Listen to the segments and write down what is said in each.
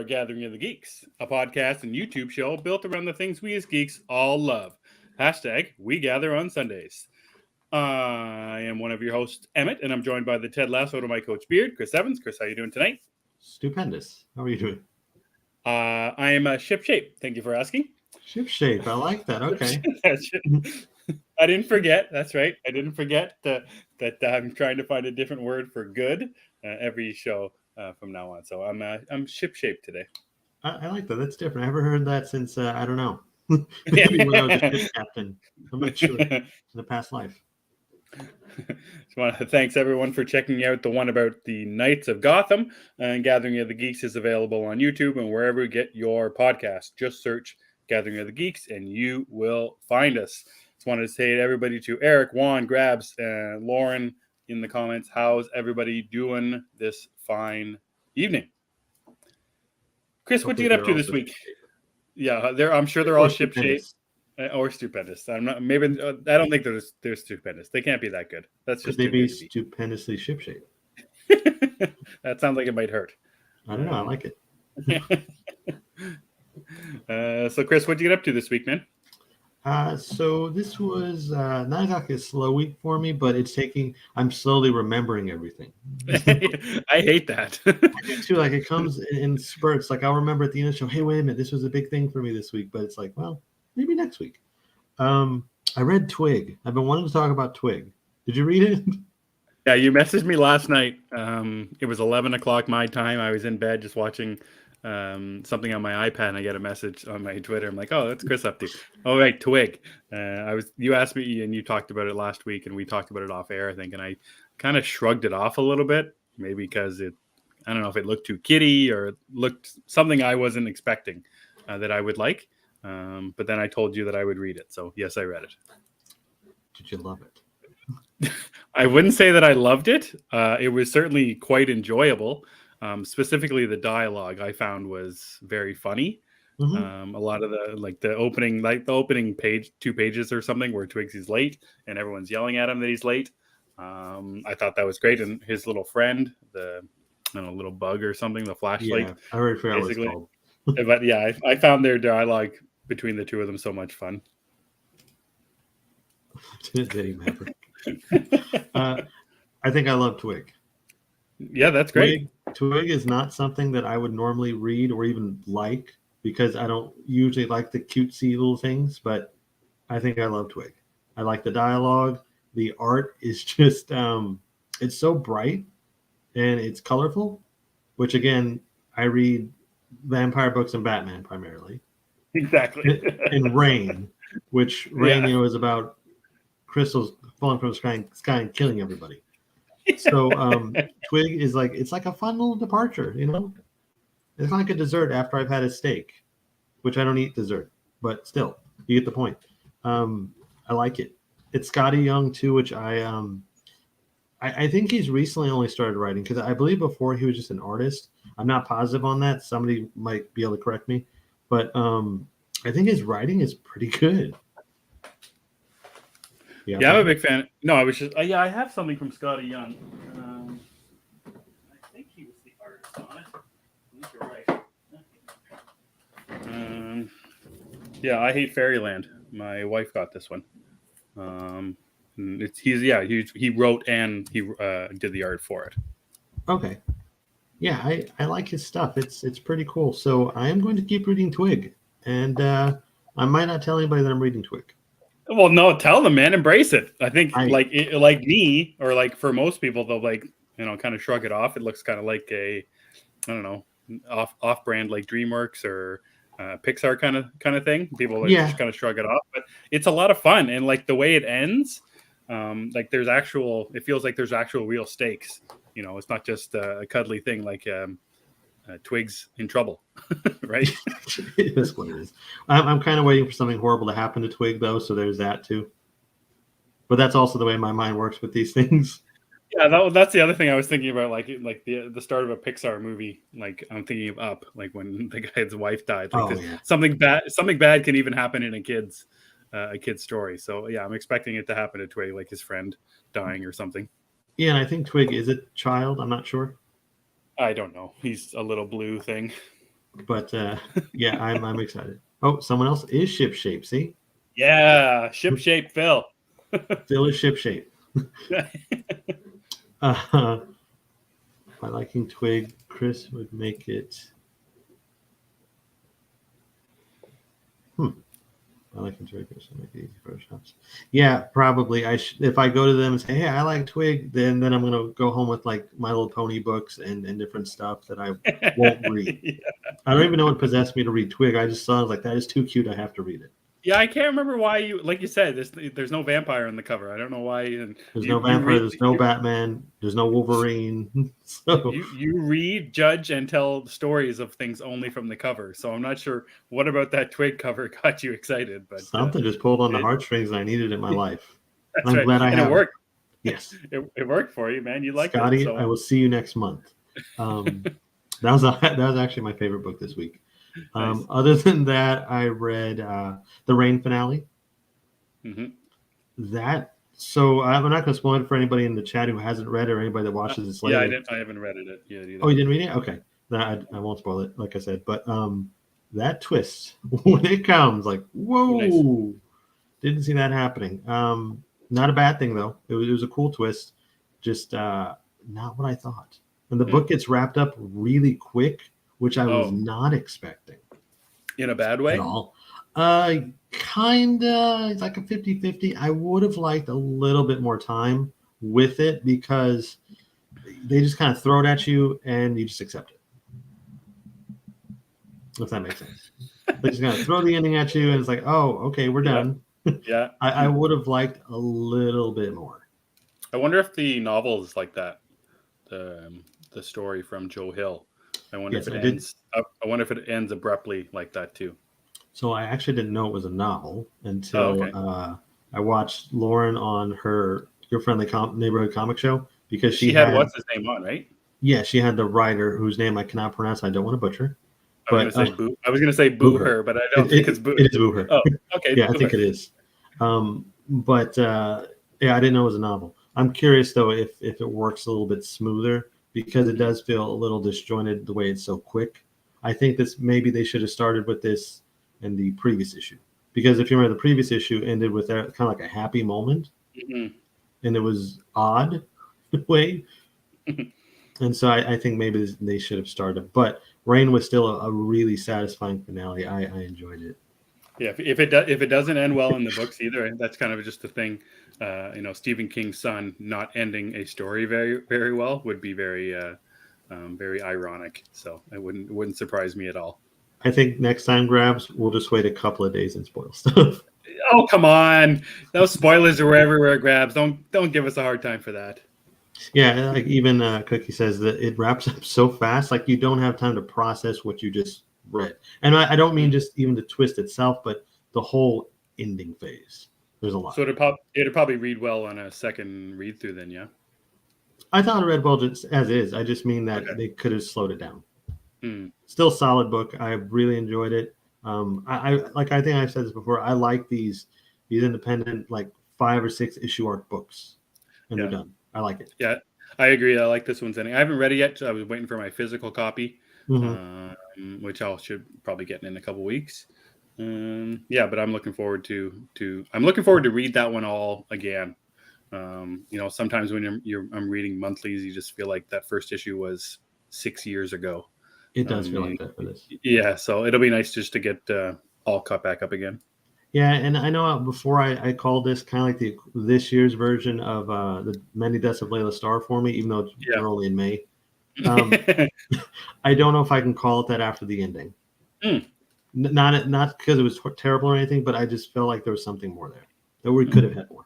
Gathering of the Geeks, a podcast and YouTube show built around the things we as geeks all love. Hashtag we gather on Sundays. I am one of your hosts, Emmet, and I'm joined by the Ted Lasso to my coach Beard, Chris Evans. Chris, how are you doing tonight? Stupendous. How are you doing? I am ship shape. Thank you for asking. Ship shape. I like that. Okay. I didn't forget. That's right. I didn't forget that I'm trying to find a different word for good every show from now on. So I'm ship shape today. I like that. That's different. I haven't heard that since I don't know. Maybe when I was a ship captain. I'm not sure. In the past life. Just want to thanks everyone for checking out the one about the Knights of Gotham. And Gathering of the Geeks is available on YouTube and wherever you get your podcast. Just search Gathering of the Geeks and you will find us. Just wanted to say to everybody, to Eric, Juan, Grabs, and Lauren in the comments, how's everybody doing this fine evening? Chris, what did you get up to this week? Yeah, I'm sure they're all ship shape or stupendous. I'm not. Maybe I don't think they're stupendous. They can't be that good. That's just. Could they be stupendously ship shape? That sounds like it might hurt. I don't know. I like it. So, Chris, what did you get up to this week, man? So this was not exactly a slow week for me, but I'm slowly remembering everything. I hate that. I do too. Like it comes in spurts. Like I'll remember at the end of the show, hey, wait a minute, this was a big thing for me this week. But it's like, well, maybe next week. I read Twig. I've been wanting to talk about Twig. Did you read it? Yeah, you messaged me last night. It was 11 o'clock my time. I was in bed just watching something on my iPad, and I get a message on my Twitter. I'm like, oh, that's Chris up to. Oh, right, Twig. You asked me, and you talked about it last week, and we talked about it off air, I think, and I kind of shrugged it off a little bit, maybe because I don't know if it looked too kiddie or it looked something I wasn't expecting that I would like. But then I told you that I would read it, so yes, I read it. Did you love it? I wouldn't say that I loved it. It was certainly quite enjoyable. Specifically, the dialogue I found was very funny. Mm-hmm. A lot of the opening page, 2 pages or something, where Twigs is late and everyone's yelling at him that he's late. I thought that was great, and his little friend, the little bug or something, the flashlight. Yeah, I already forgot what it's called. But yeah, I found their dialogue between the two of them so much fun. I think I love Twig. Yeah, that's great. Twig is not something that I would normally read or even like because I don't usually like the cutesy little things, but I think I love Twig. I like the dialogue. The art is just, it's so bright and it's colorful, which again, I read vampire books and Batman primarily. Exactly. And Rain, which Rain, is about crystals falling from the sky and killing everybody. So Twig is it's like a fun little departure, It's like a dessert after I've had a steak, which I don't eat dessert, but still, you get the point. I like it. It's Scotty Young too, which I think he's recently only started writing because I believe before he was just an artist. I'm not positive on that. Somebody might be able to correct me, but I think his writing is pretty good. Yeah, I'm a big fan. No, I was just I have something from Scotty Young. I think he was the artist on it. I think you're right. Yeah, I Hate Fairyland. My wife got this one. He wrote and he did the art for it. Okay. Yeah, I like his stuff. It's pretty cool. So I am going to keep reading Twig, and I might not tell anybody that I'm reading Twig. Well, no, tell them, man. Embrace it. I think like me, or like for most people, they'll kind of shrug it off. It looks kind of like a, I don't know, off-brand like DreamWorks or Pixar kind of thing. People just kind of shrug it off, but it's a lot of fun. And like the way it ends, it feels like there's actual real stakes. It's not just a cuddly thing like Twig's in trouble, right? It is what it is. I'm kind of waiting for something horrible to happen to Twig, though, so there's that too. But that's also the way my mind works with these things. Yeah, that's the other thing I was thinking about, like the start of a Pixar movie. Like I'm thinking of Up, like when the guy's wife died. Something bad can even happen in a kid's story. So yeah, I'm expecting it to happen to Twig, like his friend dying or something. Yeah, and I think Twig is a child. I'm not sure. I don't know. He's a little blue thing. But yeah, I'm excited. Oh, someone else is ship shape. See, Yeah, ship shape Phil. Phil is ship shape. By liking Twig, Chris would make it. I like Twig, Chris would make it easy for shops. Yeah, probably. If I go to them and say, "Hey, I like Twig," then I'm gonna go home with like My Little Pony books and different stuff that I won't read. Yeah. I don't even know what possessed me to read Twig. I just saw, I was like, that is too cute. I have to read it. Yeah, I can't remember why you, like you said, there's no vampire on the cover. I don't know why. And There's no vampire. There's no Batman. There's no Wolverine. So you read, judge, and tell stories of things only from the cover. So I'm not sure what about that Twig cover got you excited, but something just pulled on the heartstrings I needed in my life. That's I'm right. glad I have it worked. Yes, it worked for you, man. You liked Scotty, it. So. I will see you next month. That was actually my favorite book this week. Nice. Other than that, I read the Rain finale. Mm-hmm. So I'm not going to spoil it for anybody in the chat who hasn't read it or anybody that watches this later. Yeah, I haven't read it yet either. Oh, you didn't read it? Okay, I won't spoil it, like I said. But that twist when it comes, like, whoa, nice. Didn't see that happening. Not a bad thing though. It was a cool twist, just not what I thought. And the book gets wrapped up really quick, which I was not expecting. In a bad way? At all. Kinda. It's like a 50-50. I would have liked a little bit more time with it because they just kind of throw it at you and you just accept it. If that makes sense. They just kind of throw the ending at you and it's like, oh, okay, we're done. Yeah. I would have liked a little bit more. I wonder if the novel is like that. The story from Joe Hill. I wonder if it ends. I wonder if it ends abruptly like that too. So I actually didn't know it was a novel until I watched Lauren on her Your Friendly Neighborhood Comic Show because she had what's his name on, right? Yeah, she had the writer whose name I cannot pronounce. I don't want to butcher. I was going to say Boo Her, but I don't think it's Boo. It is Boo Her. Oh, okay. Yeah, I think it is. Yeah, I didn't know it was a novel. I'm curious though if it works a little bit smoother because it does feel a little disjointed the way it's so quick. I think maybe they should have started with this in the previous issue because if you remember the previous issue ended with kind of like a happy moment, and it was odd way. And so I think maybe they should have started. But Rain was still a really satisfying finale. I enjoyed it. Yeah, if it doesn't end well in the books either, that's kind of just the thing. Stephen King's son not ending a story very, very well would be very, very ironic. So it wouldn't surprise me at all. I think next time, Grabs, we'll just wait a couple of days and spoil stuff. Oh, come on! Those spoilers are everywhere, Grabs. Don't give us a hard time for that. Yeah, like even Cookie says that it wraps up so fast, like you don't have time to process what you just read. And I don't mean just even the twist itself, but the whole ending phase. There's a lot. So it'd probably read well on a second read through then, yeah? I thought it read well just as is. I just mean that they could have slowed it down. Still solid book. I really enjoyed it. I think I've said this before. I like these independent, like 5 or 6 issue arc books. And they're done. I like it. Yeah, I agree. I like this one's ending. I haven't read it yet. So I was waiting for my physical copy, which I should probably get in a couple weeks. But I'm looking forward to read that one all again. Sometimes when I'm reading monthlies, you just feel like that first issue was 6 years ago. It does feel like that for this. Yeah, so it'll be nice just to get all caught back up again. Yeah, and I know before I called this kind of like this year's version of the Many Deaths of Layla Starr for me, even though we're only in May. I don't know if I can call it that after the ending. Not because it was terrible or anything, but I just felt like there was something more there that we could have had more.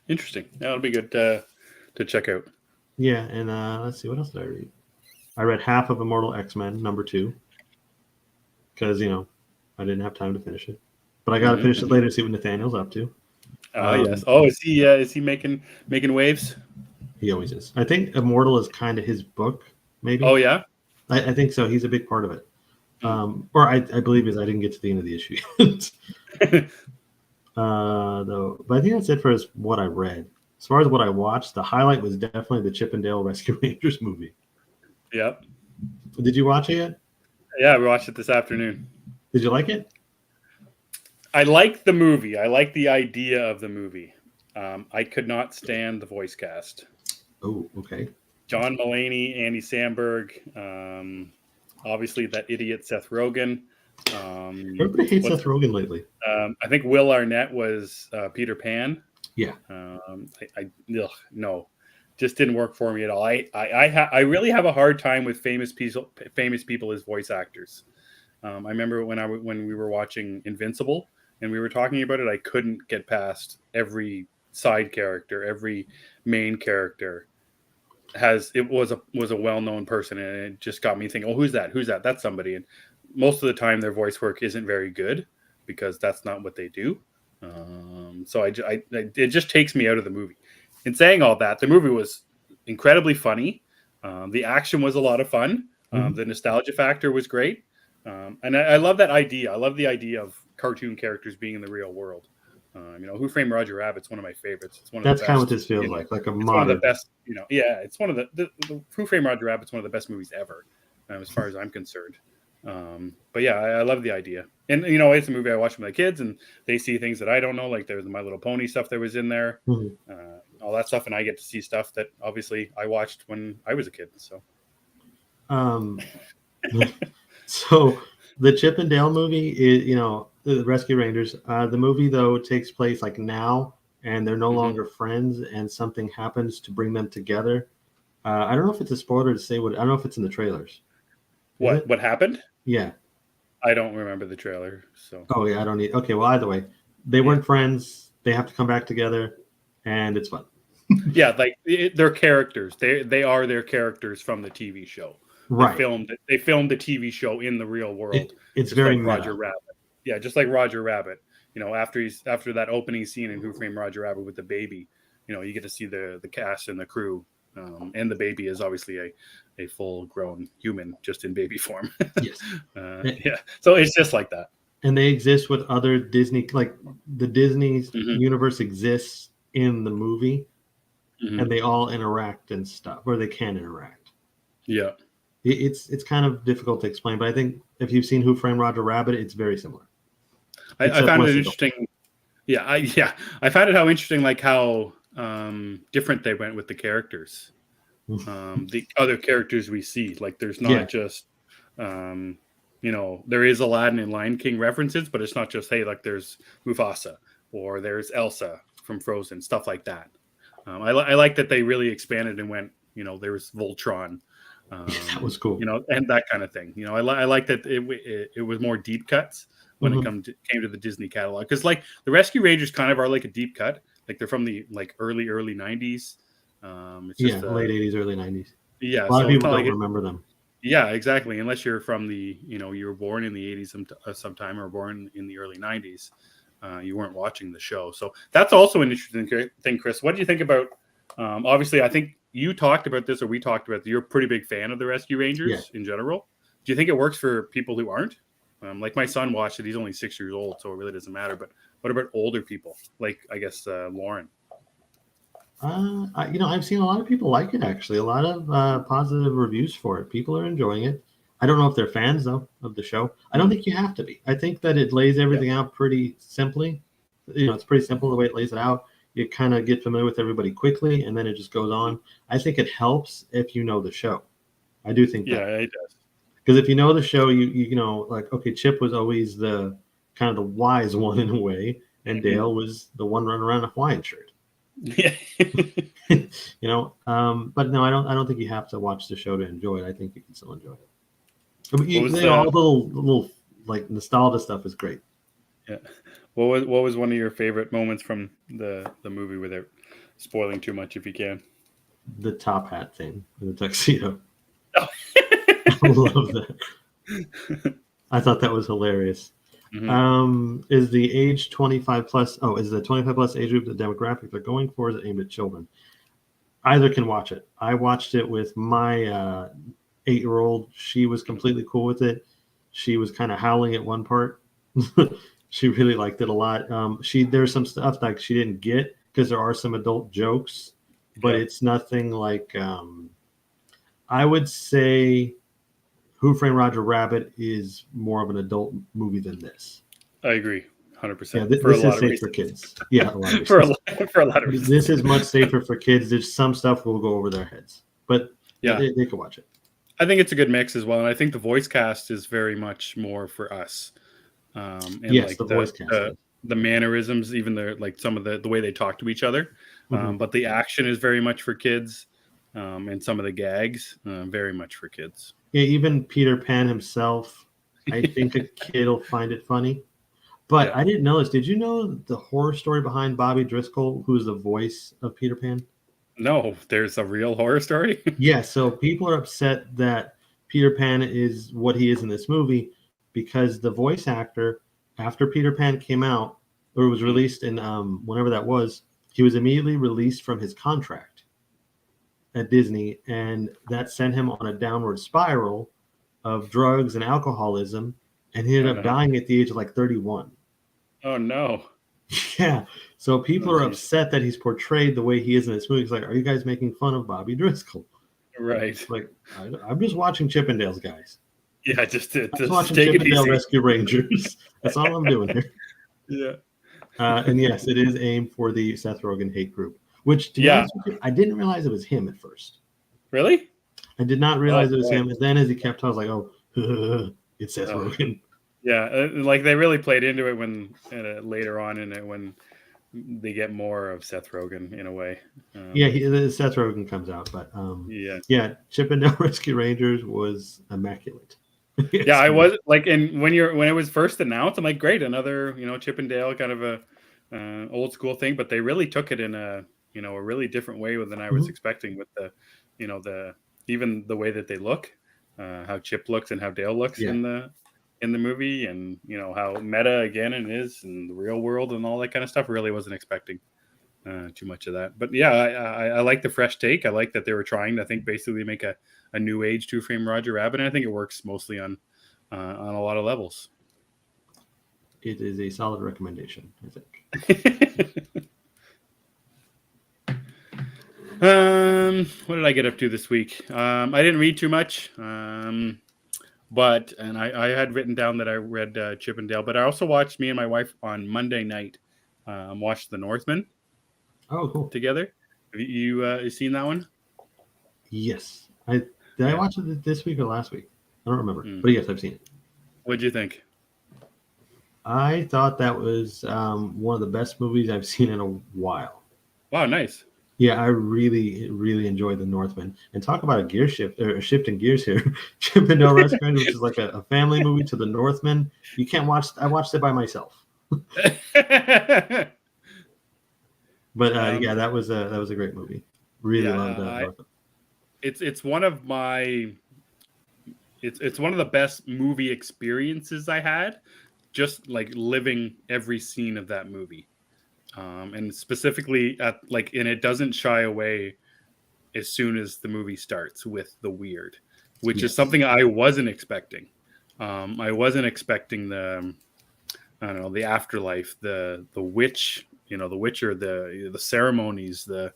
Interesting. That'll be good to check out. Yeah, and let's see, what else did I read? I read half of Immortal X-Men #2 because I didn't have time to finish it. But I got to finish it later to see what Nathaniel's up to. Yes. Oh, is he making waves? He always is. I think Immortal is kind of his book, maybe. Oh, yeah? I think so. He's a big part of it. Or I believe I didn't get to the end of the issue. Though, but I think that's it for what I read. As far as what I watched, the highlight was definitely the Chip and Dale Rescue Rangers movie. Yep. Did you watch it yet? Yeah, we watched it this afternoon. Did you like it? I like the movie. I like the idea of the movie. I could not stand the voice cast. Oh, okay. John Mulaney, Andy Samberg, obviously that idiot Seth Rogen. Everybody hates Seth Rogen lately. I think Will Arnett was Peter Pan. Yeah. No, just didn't work for me at all. I really have a hard time with famous people as voice actors. I remember when we were watching Invincible and we were talking about it, I couldn't get past every side character, every main character was a well-known person, and it just got me thinking, oh, who's that? That's somebody. And most of the time their voice work isn't very good because that's not what they do. So it just takes me out of the movie. In saying all that, the movie was incredibly funny. The action was a lot of fun. The nostalgia factor was great. And I love that idea. I love the idea of cartoon characters being in the real world. Who Framed Roger Rabbit's one of my favorites. It's one of That's the best, kind of what this feels like a modern. One of the best. It's one of the Who Framed Roger Rabbit's one of the best movies ever, as far as I'm concerned. But yeah, I love the idea. And it's a movie I watch with my kids, and they see things that I don't know, like there's My Little Pony stuff that was in there, all that stuff, and I get to see stuff that obviously I watched when I was a kid. So, so the Chip and Dale movie is, the Rescue Rangers. The movie though takes place like now, and they're no longer friends, and something happens to bring them together. I don't know if it's a spoiler to say what. I don't know if it's in the trailers. What happened? Yeah. I don't remember the trailer. So. Oh yeah, I don't need. Okay, well either way, they weren't friends. They have to come back together, and it's fun. Yeah, like they're characters. They are their characters from the TV show. Right. They filmed the TV show in the real world. It's very like Roger Rabbit. Yeah, just like Roger Rabbit. After that opening scene in Who Framed Roger Rabbit with the baby, you get to see the cast and the crew. And the baby is obviously a full-grown human, just in baby form. Yes. Yeah. So it's just like that. And they exist with other Disney, like the Disney universe exists in the movie, and they all interact and stuff, or they can interact. Yeah. It's kind of difficult to explain, but I think if you've seen Who Framed Roger Rabbit, it's very similar. I found it interesting. Yeah. I found it interesting, like how different they went with the characters. The other characters we see, like there's not just there is Aladdin and Lion King references, but it's not just, hey, like there's Mufasa or there's Elsa from Frozen, stuff like that. I like that they really expanded and went, there was Voltron, that was cool, and that kind of thing. I like that it was more deep cuts when it came to the Disney catalog, because like the Rescue Rangers kind of are like a deep cut. Like they're from the early 90s. It's just, late 80s, early 90s. Yeah, a lot of people don't remember them. Yeah, exactly. Unless you're from you were born in the 80s sometime, or born in the early 90s, you weren't watching the show. So that's also an interesting thing, Chris. What do you think about? Obviously, I think you talked about this, or we talked about. You're a pretty big fan of the Rescue Rangers in general. Do you think it works for people who aren't? Like my son watched it. He's only 6 years old, so it really doesn't matter. But what about older people? Like, I guess, Lauren. I've seen a lot of people like it, actually. A lot of positive reviews for it. People are enjoying it. I don't know if they're fans, though, of the show. I don't think you have to be. I think that it lays everything out pretty simply. It's pretty simple the way it lays it out. You kind of get familiar with everybody quickly, and then it just goes on. I think it helps if you know the show. I do think that. Yeah, it does. Because if you know the show, you know, like, okay, Chip was always the kind of the wise one in a way, and Dale was the one running around in a Hawaiian shirt. Yeah. But no, I don't think you have to watch the show to enjoy it. I think you can still enjoy it. All the little like nostalgia stuff is great. Yeah. What was one of your favorite moments from the movie, without spoiling too much, if you can? The top hat thing, the tuxedo. Oh. I love that. I thought that was hilarious. Is the age 25 plus? Oh, is the 25 plus age group the demographic they're going for? Is it aimed at children? Either can watch it. I watched it with my 8-year-old. She was completely cool with it. She was kind of howling at one part. She really liked it a lot. There's some stuff like she didn't get, because there are some adult jokes, but it's nothing like. I would say Who Framed Roger Rabbit is more of an adult movie than this. I agree, 100%. Yeah, For a this lot is of safe reasons. for kids. Yeah, a lot of for reasons. a lot of reasons. This is much safer for kids. There's some stuff will go over their heads, but Yeah. they can watch it. I think it's a good mix as well, and I think the voice cast is very much more for us. And Yes, like the voice cast. the mannerisms, even like some of the way they talk to each other. But the action is very much for kids, and some of the gags very much for kids. Yeah, even Peter Pan himself, I think a kid will find it funny. But Yeah. I didn't know this. Did you know the horror story behind Bobby Driscoll, who's the voice of Peter Pan? No, there's a real horror story. Yeah, so people are upset that Peter Pan is what he is in this movie because the voice actor, after Peter Pan came out or was released in whenever that was, he was immediately released from his contract at Disney, and that sent him on a downward spiral of drugs and alcoholism, and he ended up dying at the age of like 31. Oh no. Yeah. So people are geez. upset that he's portrayed the way he is in this movie. It's like, are you guys making fun of Bobby Driscoll? Right. Like, I'm just watching Chippendales, guys. Yeah, just watching take it Chippendale easy. Rescue Rangers. That's all I'm doing here. Yeah. And yes, it is aimed for the Seth Rogen hate group, which, to be honest with you, I didn't realize it was him at first. Really? I did not realize it was him. And then as he kept talking, I was like, oh, it's Seth Rogen. Yeah, like they really played into it when later on in it when they get more of Seth Rogen in a way. Yeah, Seth Rogen comes out, but yeah, Chippendale Rescue Rangers was immaculate. Yeah, I was like, and when it was first announced, I'm like, great, another Chippendale kind of a old school thing, but they really took it in a a really different way than I was expecting with the even the way that they look, how Chip looks and how Dale looks in the movie, and how meta again it is in the real world and all that kind of stuff. Really wasn't expecting too much of that, but yeah, I like the fresh take. I like that they were trying to, I think, basically make a new age Who Framed Roger Rabbit, and I think it works mostly on a lot of levels. It is a solid recommendation, I think. What did I get up to this week? I didn't read too much. But I had written down that I read Chippendale, but I also watched, me and my wife on Monday night, watched The Northman. Oh, cool. Together. Have you seen that one? Yes. I watch it this week or last week? I don't remember. But yes, I've seen it. What'd you think? I thought that was one of the best movies I've seen in a while. Wow, nice. Yeah, I really, really enjoyed The Northman. And talk about a gear shift, or a shift in gears here. Chippendale Rescue Rangers, which is like a family movie, to The Northman. You can't watch. I watched it by myself. But yeah, that was a great movie. Really loved Northman. It's one of my. It's one of the best movie experiences I had, just like living every scene of that movie. And specifically and it doesn't shy away as soon as the movie starts with the weird, which is something I wasn't expecting. I wasn't expecting the afterlife, the witch, the Witcher, the ceremonies, the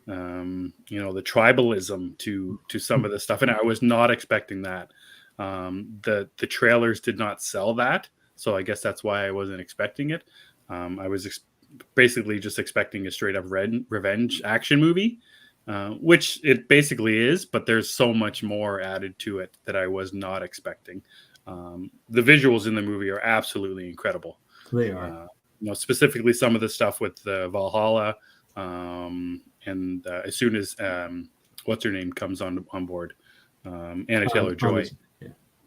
tribalism to some of the stuff. And I was not expecting that. The trailers did not sell that. So I guess that's why I wasn't expecting it. I was basically just expecting a straight up revenge action movie, which it basically is, but there's so much more added to it that I was not expecting. The visuals in the movie are absolutely incredible. They are. Specifically some of the stuff with the Valhalla, and as soon as what's her name comes on board, Anna Taylor-Joy.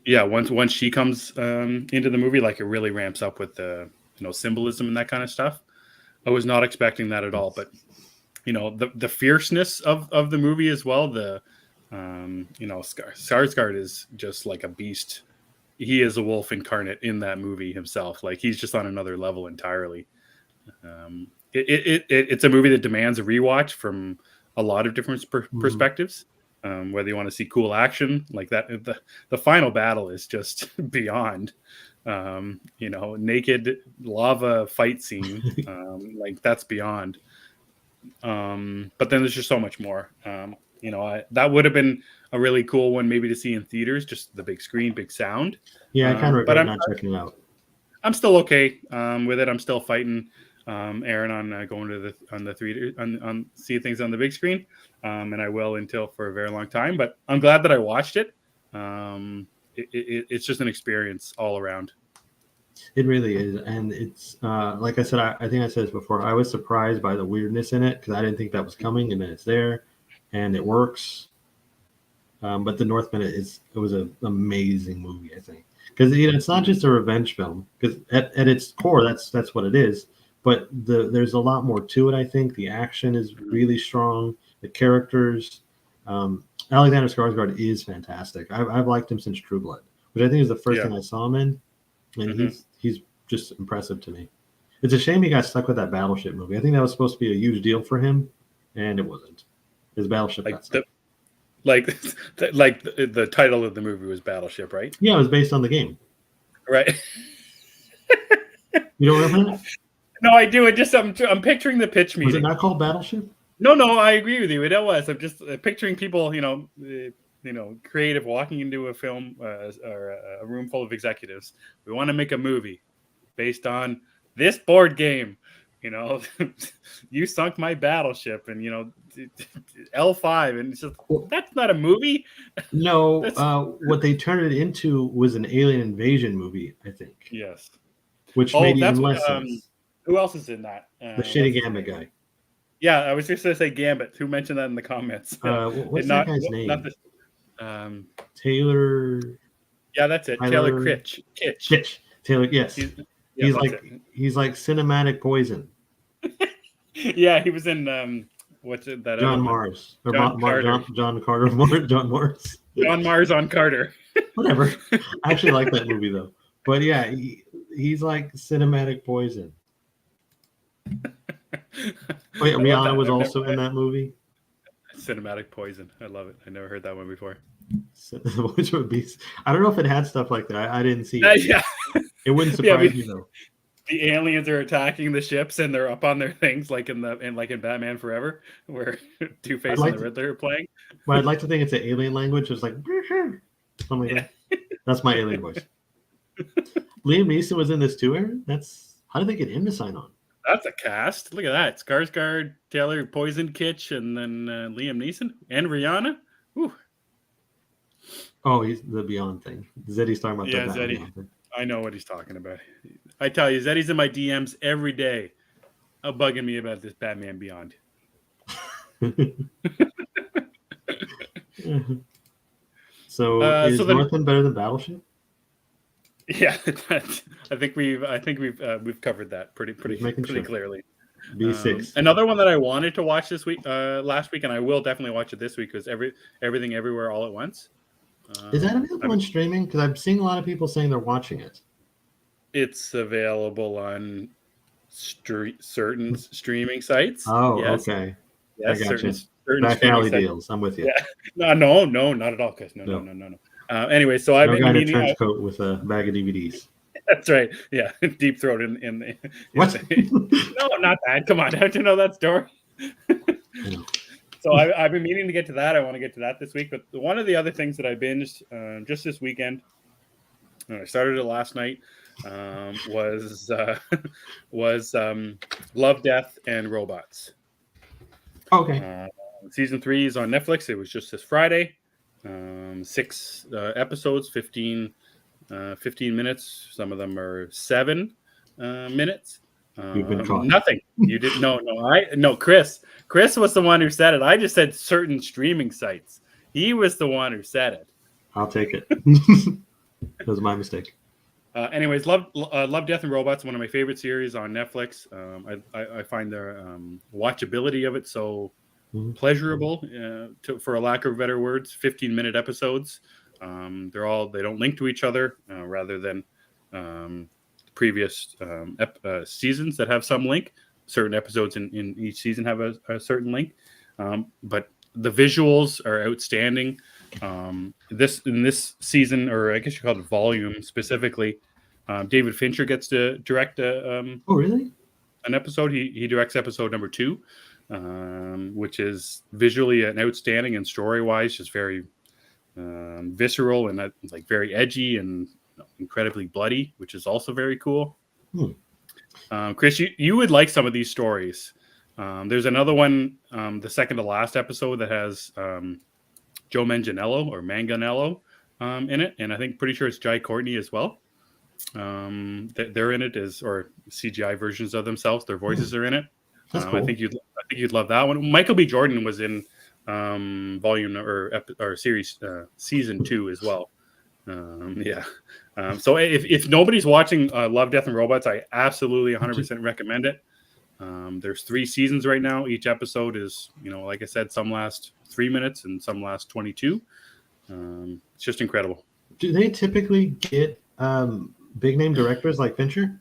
Yeah, once she comes into the movie, like, it really ramps up with the symbolism and that kind of stuff. I was not expecting that at all, but the fierceness of the movie as well. The Skarsgård is just like a beast. He is a wolf incarnate in that movie himself. Like, he's just on another level entirely. It's a movie that demands a rewatch from a lot of different perspectives. Whether you want to see cool action like that, the final battle is just beyond. Naked lava fight scene, like, that's beyond. But then there's just so much more. that would have been a really cool one maybe to see in theaters, just the big screen, big sound. Yeah, I kind of but regret not checking it out. I'm still okay with it. I'm still fighting Aaron on going to the theater on see things on the big screen, and I will until for a very long time. But I'm glad that I watched it. It's just an experience all around. It really is, and it's like I said. I think I said this before. I was surprised by the weirdness in it because I didn't think that was coming, and then it's there, and it works. But The Northman it was an amazing movie, I think, because it's not just a revenge film. Because at its core, that's what it is. But there's a lot more to it. I think the action is really strong. The characters, Alexander Skarsgård is fantastic. I've liked him since True Blood, which I think is the first thing I saw him in, and he's just impressive to me. It's a shame he got stuck with that Battleship movie. I think that was supposed to be a huge deal for him, and it wasn't. His Battleship got stuck. Like the title of the movie was Battleship, right? Yeah, it was based on the game. Right. You don't remember that? No, I do. I'm picturing the pitch meeting. Was it not called Battleship? No, I agree with you. It was. I'm just picturing people, creative walking into a film or a room full of executives. We want to make a movie based on this board game. You sunk my battleship, and L5, and it's just, that's not a movie. No, what they turned it into was an alien invasion movie, I think. Yes, which made even less sense. Who else is in that? The shitty Gambit guy. Yeah, I was just going to say Gambit. Who mentioned that in the comments? What's that guy's name? Taylor. Yeah, that's it. Taylor Kitsch. Taylor. Yes, he's like cinematic poison. Yeah, he was in what's it that John Mars or John Carter. John Carter John Mars. John Mars on Carter. Whatever. I actually like that movie though. But yeah, he's like cinematic poison. Oh yeah, Rihanna was also in that movie. Cinematic poison. I love it. I never heard that one before. Which would be? I don't know if it had stuff like that. I didn't see it. Yeah. It wouldn't surprise me though. The aliens are attacking the ships, and they're up on their things, like in Batman Forever, where Two-Face and the Riddler are playing. But I'd like to think it's an alien language. It's like something like that. That's my alien voice. Liam Neeson was in this too, Aaron. How did they get him to sign on? That's a cast. Look at that. Skarsgård, Taylor, Poison Kitsch, and then Liam Neeson and Rihanna. Whew. Oh, he's the Beyond thing. Zeddy's talking about that. Zeddy. I know what he's talking about. I tell you, Zeddy's in my DMs every day, bugging me about this Batman Beyond. So is Northman better than Battleship? Yeah, I think we've covered that pretty clearly. B6. Another one that I wanted to watch this week, last week, and I will definitely watch it this week, was Everything Everywhere All at Once. Is that available on streaming? Because I'm seeing a lot of people saying they're watching it. It's available on certain streaming sites. Oh, yes. Okay. Yes, I got you. Certain Back alley deals. I'm with you. Yeah. No, not at all, Chris. No. Anyway, so I've been in a trench coat with a bag of DVDs. That's right. Yeah, deep throat in the. What? No, not that. Come on, don't you know that story? So I've been meaning to get to that. I want to get to that this week. But one of the other things that I binged just this weekend, and I started it last night, was Love, Death, and Robots. Okay. Season 3 is on Netflix. It was just this Friday. 6 episodes, 15 minutes. Some of them are 7 minutes. You've been caught. Nothing. You didn't. No. Chris was the one who said it. I just said certain streaming sites. He was the one who said it. I'll take it. That was my mistake. Anyways, Love, Death, and Robots, one of my favorite series on Netflix. I find the watchability of it so pleasurable, for a lack of better words. 15-minute episodes. They don't link to each other, rather than previous seasons that have some link. Certain episodes in each season have a certain link, but the visuals are outstanding. In this season, or I guess you call it volume specifically, David Fincher gets to direct oh really? An episode. He directs episode number 2. which is visually and outstanding and story-wise just very visceral and like very edgy and incredibly bloody, which is also very cool. Chris, you would like some of these stories. There's another one, the second to last episode, that has Joe Manganiello in it, and I think pretty sure it's Jai Courtney as well. They're in it or CGI versions of themselves. Their voices are in it. That's cool. I think you'd love that one. Michael B. Jordan was in volume or series season 2 as well. So if nobody's watching Love, Death, and Robots, I absolutely 100% recommend it. There's 3 seasons right now. Each episode is, like I said, some last 3 minutes and some last 22. It's just incredible. Do they typically get big name directors like Fincher?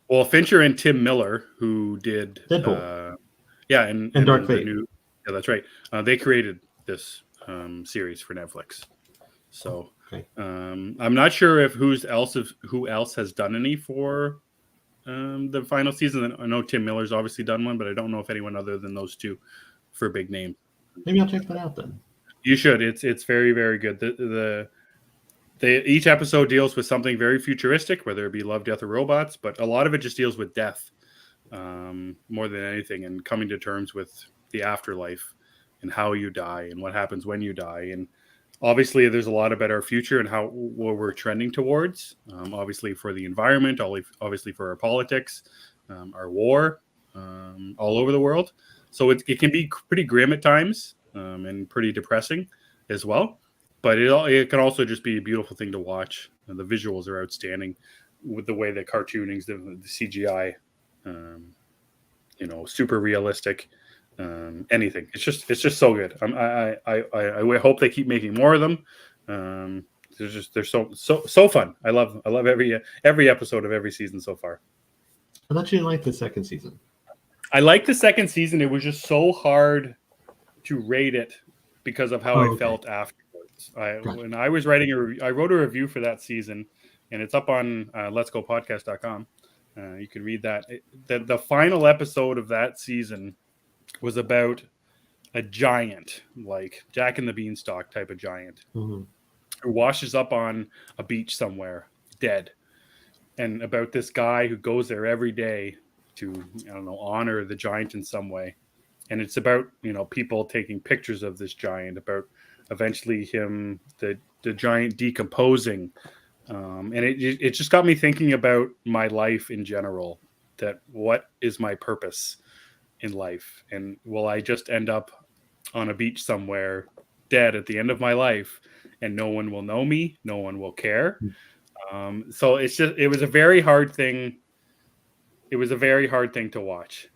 Well, Fincher and Tim Miller, who did Deadpool, and Dark Fate. Yeah, that's right. They created this series for Netflix. So okay. I'm not sure if who else has done any for the final season. I know Tim Miller's obviously done one, but I don't know if anyone other than those two for a big name. Maybe I'll check that out then. You should. It's very, very good. Each episode deals with something very futuristic, whether it be Love, Death, or Robots, but a lot of it just deals with death more than anything, and coming to terms with the afterlife and how you die and what happens when you die. And obviously there's a lot about our future and what we're trending towards, obviously for the environment, obviously for our politics, our war, all over the world. So it can be pretty grim at times and pretty depressing as well. But it can also just be a beautiful thing to watch. And the visuals are outstanding with the way the cartoonings, the CGI, super realistic. Anything. It's just so good. I hope they keep making more of them. They're so fun. I love every episode of every season so far. I thought you didn't like the second season. I liked the second season. It was just so hard to rate it because of how I felt afterwards. When I was writing I wrote a review for that season, and it's up on letsgopodcast.com. You can read that. The final episode of that season was about a giant, like Jack and the Beanstalk type of giant, who washes up on a beach somewhere, dead. And about this guy who goes there every day to, honor the giant in some way. And it's about, people taking pictures of this giant, about eventually the giant decomposing. And it just got me thinking about my life in general, that what is my purpose in life? And will I just end up on a beach somewhere dead at the end of my life and no one will know me? No one will care. So it was a very hard thing. It was a very hard thing to watch.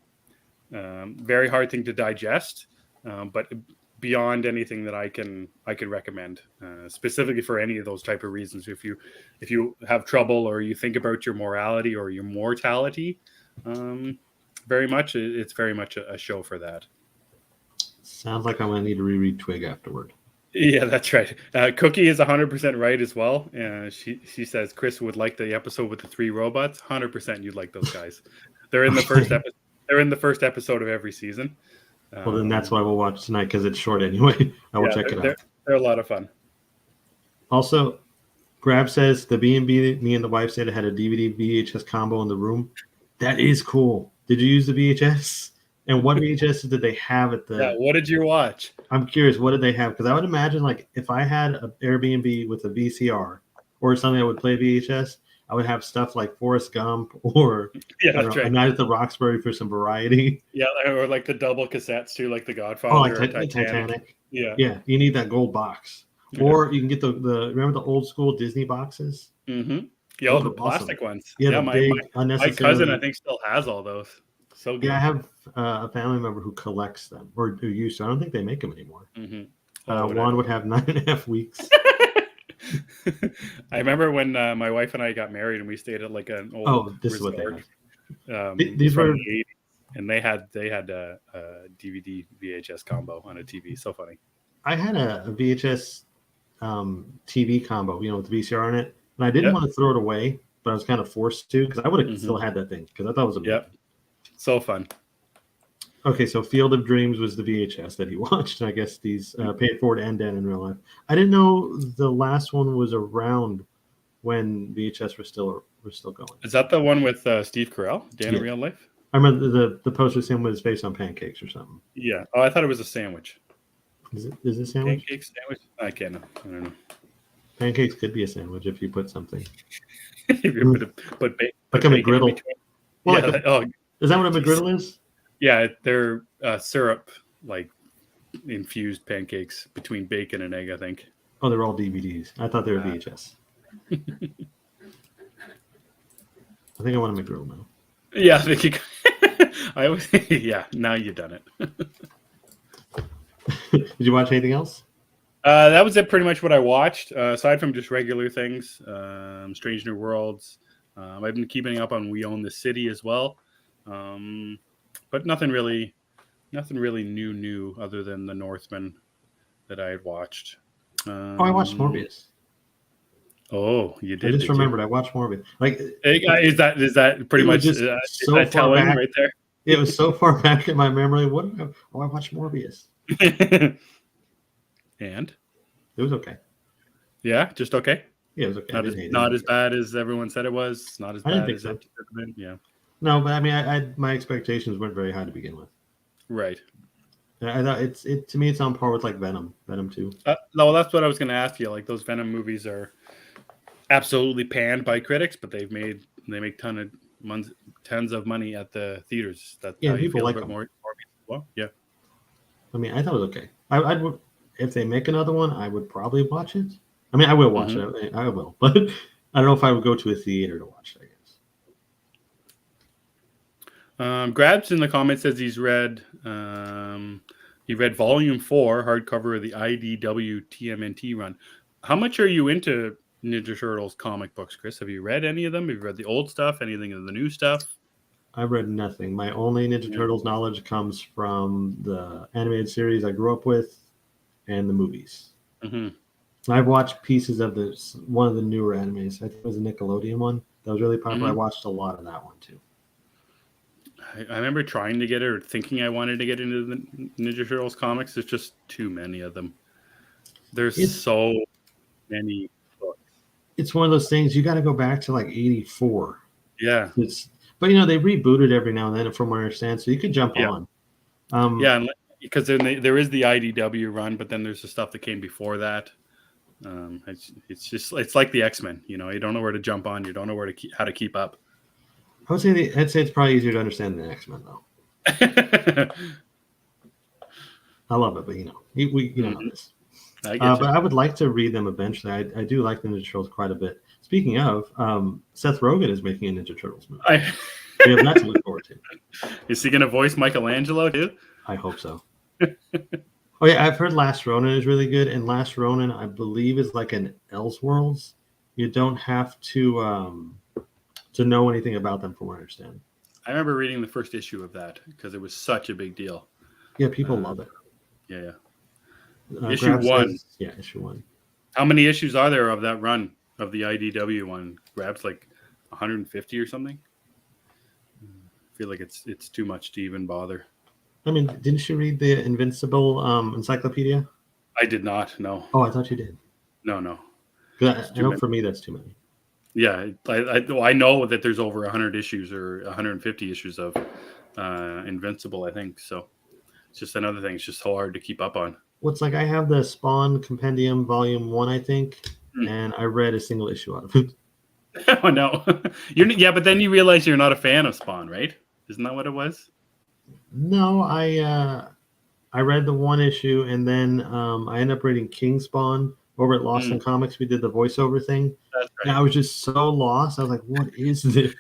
Very hard thing to digest. But beyond anything that I can recommend, specifically for any of those type of reasons. If you have trouble or you think about your morality or your mortality, it's very much a show for that. Sounds like I'm going to need to reread Twig afterward. Yeah, that's right. Cookie is 100% right as well. She says Chris would like the episode with the 3 robots. 100% you'd like those guys. They're in the first episode. They're in the first episode of every season. Well, then that's why we'll watch tonight, because it's short anyway. I will check it out. They're a lot of fun. Also, Grab says the B&B me and the wife said it had a DVD VHS combo in the room. That is cool. Did you use the VHS? And what VHS did they have at the... Yeah, what did you watch? I'm curious, what did they have? Because I would imagine, like, if I had an Airbnb with a VCR or something that would play VHS, I would have stuff like Forrest Gump or A Night at the Roxbury for some variety. Yeah, or like the double cassettes too, like The Godfather. Oh, like Titanic. Yeah. Yeah, you need that gold box. Yeah. Or you can get the remember the old school Disney boxes? Mm-hmm. Yeah, the plastic ones. Yeah, my cousin, I think, still has all those. So good. Yeah, I have a family member who collects them, or who used to. I don't think they make them anymore. Mm-hmm. One would have 9.5 weeks. I remember when my wife and I got married and we stayed at like an old this resort. Is what they have. These were the 80s, and they had a DVD VHS combo on a TV. So funny. I had a VHS TV combo, with the VCR on it, and I didn't want to throw it away, but I was kind of forced to, because I would have still had that thing, because I thought it was amazing. So fun. Okay, so Field of Dreams was the VHS that he watched. I guess these pay it forward and Dan in real life. I didn't know the last one was around when VHS were still going. Is that the one with Steve Carell, Dan in Yeah. Real Life? I remember the poster was him with his face on pancakes or something. Yeah. Oh, I thought it was a sandwich. Is it a sandwich? Pancake sandwich? I can't know. I don't know. Pancakes could be a sandwich if you put something. If you put Like a McGriddle. Well, Yeah. like is that what a McGriddle is? Yeah, they're syrup, like infused pancakes between bacon and egg, I think. Oh, they're all DVDs. I thought they were VHS. I think I want a McGriddle now. Yeah, I think I always, yeah. Now you've done it. Did you watch anything else? That was it. Pretty much what I watched, aside from just regular things. Strange New Worlds. I've been keeping up on We Own the City as well, but nothing really new other than The Northman that I had watched. I watched Morbius. Oh, you did. I just remembered I watched Morbius. Like, is that pretty much just is so that far telling back. right there? It was so far back in my memory. I watched Morbius. And it was okay. Yeah, just okay. Yeah, it was okay. Not as bad as everyone said it was. Not as bad as it could have been. Yeah. No, but I mean, my expectations weren't very high to begin with. Right. I thought it to me it's on par with like Venom 2. No, that's what I was going to ask you. Like those Venom movies are absolutely panned by critics, but they make tons of money at the theaters. That's how you feel about more well. Yeah. I mean, I thought it was okay. I would if they make another one, I would probably watch it. I mean, I will watch it. I will, but I don't know if I would go to a theater to watch it. I guess. Grabs in the comments says he read Volume 4 hardcover of the IDW TMNT run. How much are you into Ninja Turtles comic books, Chris? Have you read any of them? Have you read the old stuff? Anything of the new stuff? I've read nothing. My only Ninja Turtles knowledge comes from the animated series I grew up with and the movies. Mm-hmm. I've watched pieces of one of the newer animes. I think it was a Nickelodeon one that was really popular. I watched a lot of that one too. I remember trying to get it or thinking I wanted to get into the Ninja Turtles comics. There's just too many of them. There's so many books. It's one of those things you got to go back to like 84. Yeah. But they reboot it every now and then, from what I understand, so you could jump on. Because then there is the IDW run, but then there's the stuff that came before that. It's like the X-Men. You don't know where to jump on. You don't know how to keep up. I'd say it's probably easier to understand than X-Men, though. I love it, but we know this. But I would like to read them eventually. I do like the Ninja Turtles quite a bit. Speaking of, Seth Rogen is making a Ninja Turtles movie. We have that to look forward to. Is he going to voice Michelangelo too? I hope so. Oh yeah, I've heard Last Ronin is really good, and Last Ronin I believe is like an Elseworlds. You don't have to know anything about them, from what I understand. I remember reading the first issue of that because it was such a big deal. Yeah, people love it. Yeah. Issue 1. Issue 1. How many issues are there of that run of the IDW one? Grabs like 150 or something. I feel like it's too much to even bother. I mean, didn't you read the Invincible encyclopedia? I did not. No. Oh, I thought you did. No. I know for me that's too many. Yeah, I know that there's over 100 issues or 150 issues of Invincible, I think. So it's just another thing. It's just so hard to keep up on. Well, it's like I have the Spawn Compendium Volume 1, I think, and I read a single issue out of it. Oh, no. But then you realize you're not a fan of Spawn, right? Isn't that what it was? No, I read the one issue, and then I ended up reading King Spawn over at Lost in Comics. We did the voiceover thing. That's right. And I was just so lost. I was like, what is this?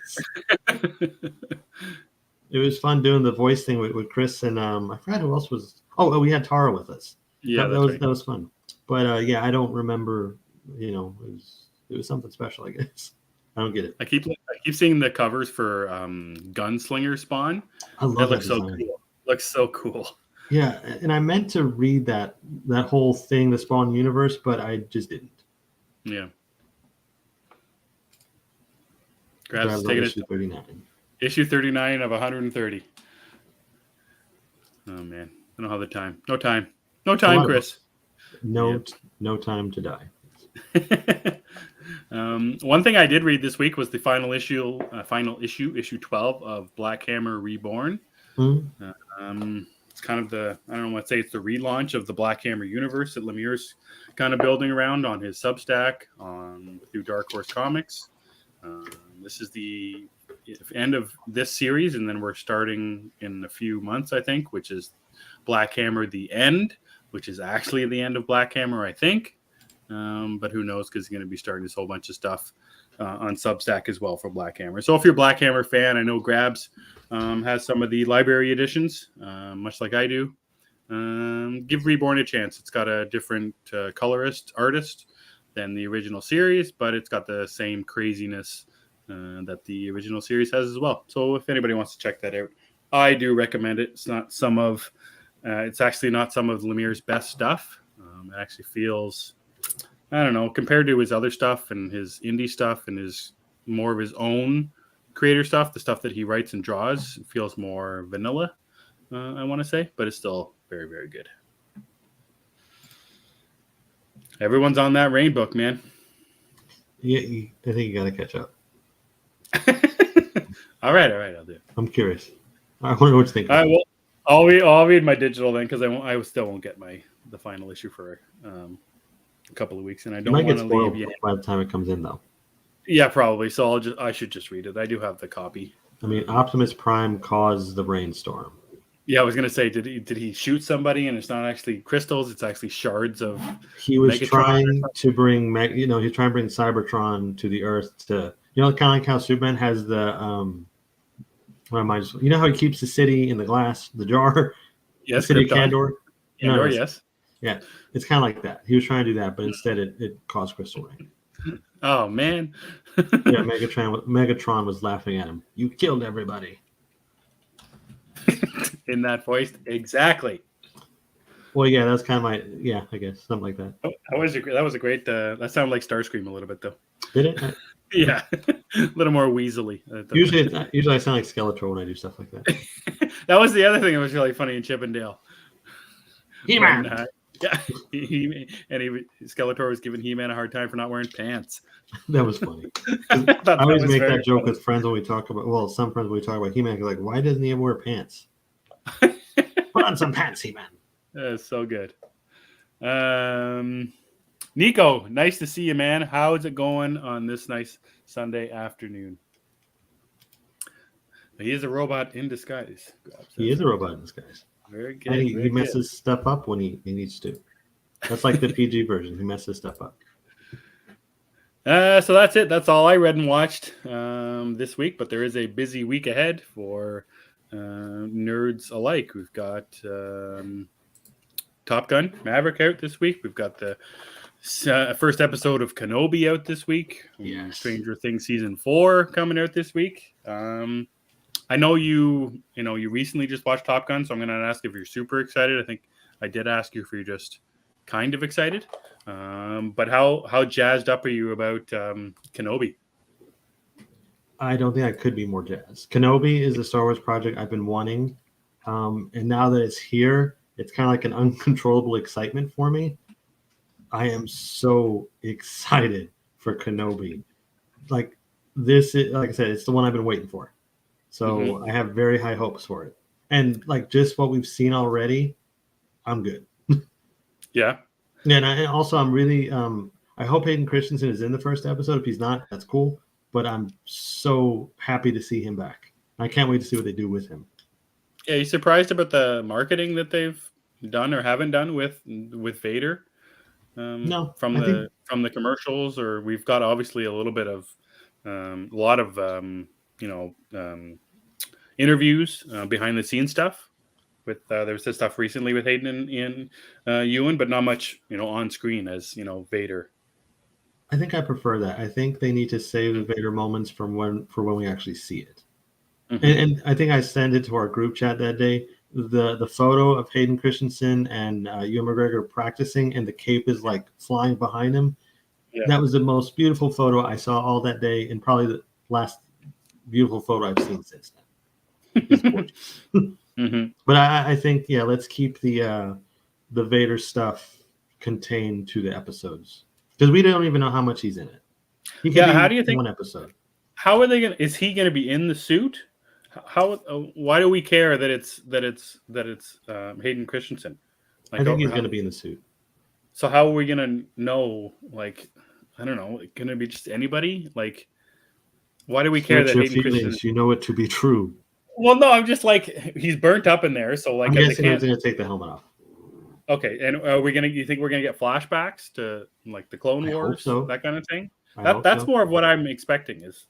It was fun doing the voice thing with Chris, and I forgot who else was. Oh, we had Tara with us. Yeah, that was fun. But I don't remember. It was something special, I guess. I don't get it. I keep seeing the covers for Gunslinger Spawn. I love that. Looks so cool. Looks so cool. Yeah, and I meant to read that whole thing, the Spawn universe, but I just didn't. Yeah. Grabs taking issue 39. Issue 39 of 130. Oh man, I don't have the time. No time, Chris. No time to die. One thing I did read this week was the final issue, issue 12 of Black Hammer Reborn. It's kind of I don't know what to say, it's the relaunch of the Black Hammer universe that Lemire's kind of building around on his Substack through Dark Horse Comics. This is the end of this series, and then we're starting in a few months, I think, which is Black Hammer The End, which is actually the end of Black Hammer, I think. But who knows, because he's going to be starting this whole bunch of stuff on Substack as well for Black Hammer. So if you're a Black Hammer fan, I know Grabs has some of the library editions, much like I do. Give Reborn a chance. It's got a different artist than the original series, but it's got the same craziness that the original series has as well. So if anybody wants to check that out, I do recommend it. It's actually not some of Lemire's best stuff. It actually feels, I don't know, compared to his other stuff and his indie stuff and his more of his own creator stuff, the stuff that he writes and draws, it feels more vanilla, I want to say, but it's still very, very good. Everyone's on that Rain book, man. Yeah, I think you got to catch up. All right, I'll do it. I'm curious. I wonder what you think. All right, well, I'll read my digital then, because I still won't get the final issue for a couple of weeks, and I don't want to leave yet by the time it comes in, though. Yeah, probably. So I should just read it. I do have the copy. I mean, Optimus Prime caused the rainstorm. Yeah, I was gonna say, did he shoot somebody, and it's not actually crystals; it's actually shards of. He was trying to bring, he's trying to bring Cybertron to the Earth to, kind of like how Superman has the, how he keeps the city in the glass, the jar. Yes, the city of Kandor. Yes. Yeah, it's kind of like that. He was trying to do that, but instead it caused crystal rain. Oh man. Yeah, Megatron was laughing at him. You killed everybody. In that voice, exactly. Well, yeah, that's kind of I guess something like that. Oh, that was a great. That sounded like Starscream a little bit, though. Did it? Yeah, a little more weaselly. Usually I sound like Skeletor when I do stuff like that. That was the other thing that was really funny in Chip and Dale. He-Man. Yeah, Skeletor was giving He-Man a hard time for not wearing pants. That was funny. I always make that joke with friends when we talk about. Some friends when we talk about He-Man, like, why doesn't he ever wear pants? Put on some pants, He-Man. That's so good. Nico, nice to see you, man. How is it going on this nice Sunday afternoon? He is a robot in disguise. He is a robot in disguise. Very good. And he messes stuff up when he needs to. That's like the PG version. He messes stuff up. So that's it. That's all I read and watched this week. But there is a busy week ahead for nerds alike. We've got Top Gun Maverick out this week. We've got the first episode of Kenobi out this week. Yes. Stranger Things season 4 coming out this week. I know you recently just watched Top Gun, so I'm going to ask if you're super excited. I think I did ask you if you're just kind of excited. But how jazzed up are you about Kenobi? I don't think I could be more jazzed. Kenobi is a Star Wars project I've been wanting. And now that it's here, it's kind of like an uncontrollable excitement for me. I am so excited for Kenobi. Like this is, like I said, it's the one I've been waiting for. So I have very high hopes for it. And like just what we've seen already, I'm good. Yeah. Yeah, and also I'm really I hope Hayden Christensen is in the first episode. If he's not, that's cool. But I'm so happy to see him back. I can't wait to see what they do with him. Yeah, you surprised about the marketing that they've done or haven't done with Vader? No, from the commercials, or we've got obviously a little bit of a lot of interviews, behind the scenes stuff. With there was this stuff recently with Hayden and Ewan, but not much on screen as Vader. I think I prefer that. I think they need to save the Vader moments for when we actually see it. Mm-hmm. And I think I sent it to our group chat that day. The photo of Hayden Christensen and Ewan McGregor practicing, and the cape is like flying behind him. Yeah. That was the most beautiful photo I saw all that day, and probably the last beautiful photo I've seen since then. Mm-hmm. But I think let's keep the Vader stuff contained to the episodes because we don't even know how much he's in it. He could How be do you think? one episode. How are they gonna? Is he gonna be in the suit? How? Why do we care that it's Hayden Christensen? Like, I think he's going to be in the suit. So how are we gonna know? Like, I don't know. Gonna be just anybody? Like, why do we care that Hayden Christensen? You know it to be true. Well, no, I'm just like he's burnt up in there. So like, I'm guessing he's going to take the helmet off. Okay, and are we gonna? You think we're gonna get flashbacks to like the Clone Wars, that kind of thing? That's more of what I'm expecting. Is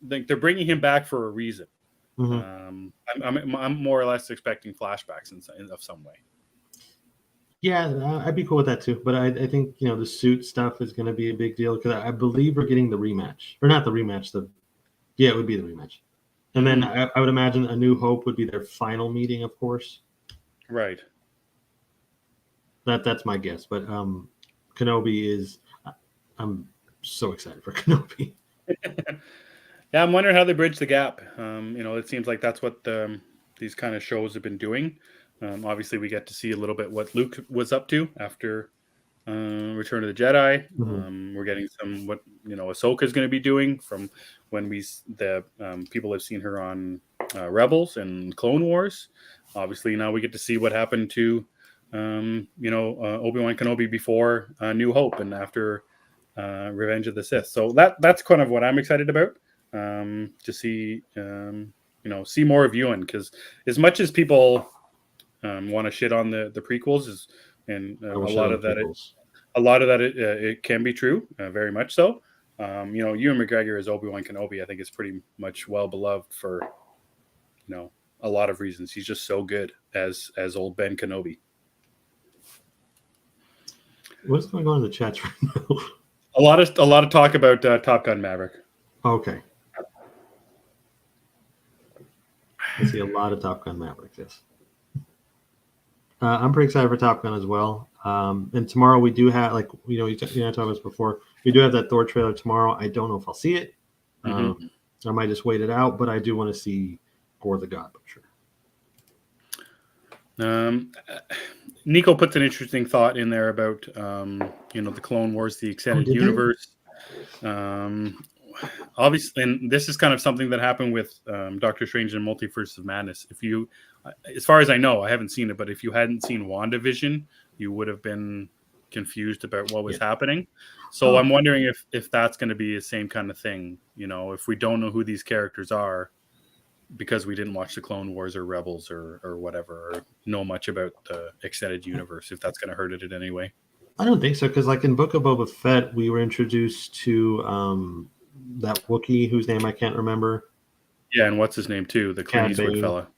like they're bringing him back for a reason. Mm-hmm. I'm more or less expecting flashbacks of some way. Yeah, I'd be cool with that too. But I think the suit stuff is going to be a big deal because I believe we're getting the rematch, or not the rematch. It would be the rematch, and then I would imagine A New Hope would be their final meeting, of course. Right. That's my guess. But Kenobi is. I'm so excited for Kenobi. Yeah, I'm wondering how they bridge the gap. It seems like that's what these kind of shows have been doing. Obviously, we get to see a little bit what Luke was up to after Return of the Jedi. Mm-hmm. We're getting some what Ahsoka is going to be doing from when people have seen her on Rebels and Clone Wars. Obviously, now we get to see what happened to Obi-Wan Kenobi before New Hope and after Revenge of the Sith. So that's kind of what I'm excited about. To see see more of Ewan, because as much as people want to shit on the prequels, a lot of that it can be true, very much so. Ewan McGregor as Obi-Wan Kenobi, I think is pretty much well beloved for a lot of reasons. He's just so good as old Ben Kenobi. What's going on in the chat right now? A lot of talk about Top Gun Maverick. Okay. I see a lot of Top Gun Maverick, yes. I'm pretty excited for Top Gun as well. And tomorrow we do have, like, I talked about this before, we do have that Thor trailer tomorrow. I don't know if I'll see it. Mm-hmm. I might just wait it out, but I do want to see Gore the God Butcher. Nico puts an interesting thought in there about, the Clone Wars, the extended universe. Obviously, and this is kind of something that happened with Doctor Strange and Multiverse of Madness. If you, as far as I know, I haven't seen it, but if you hadn't seen WandaVision, you would have been confused about what was happening. So I'm wondering if that's going to be the same kind of thing. If we don't know who these characters are because we didn't watch the Clone Wars or Rebels or whatever, or know much about the extended universe, if that's going to hurt it in any way. I don't think so, because like in Book of Boba Fett, we were introduced to that Wookiee whose name I can't remember. Yeah, and what's his name too? The Clint Eastwood fella.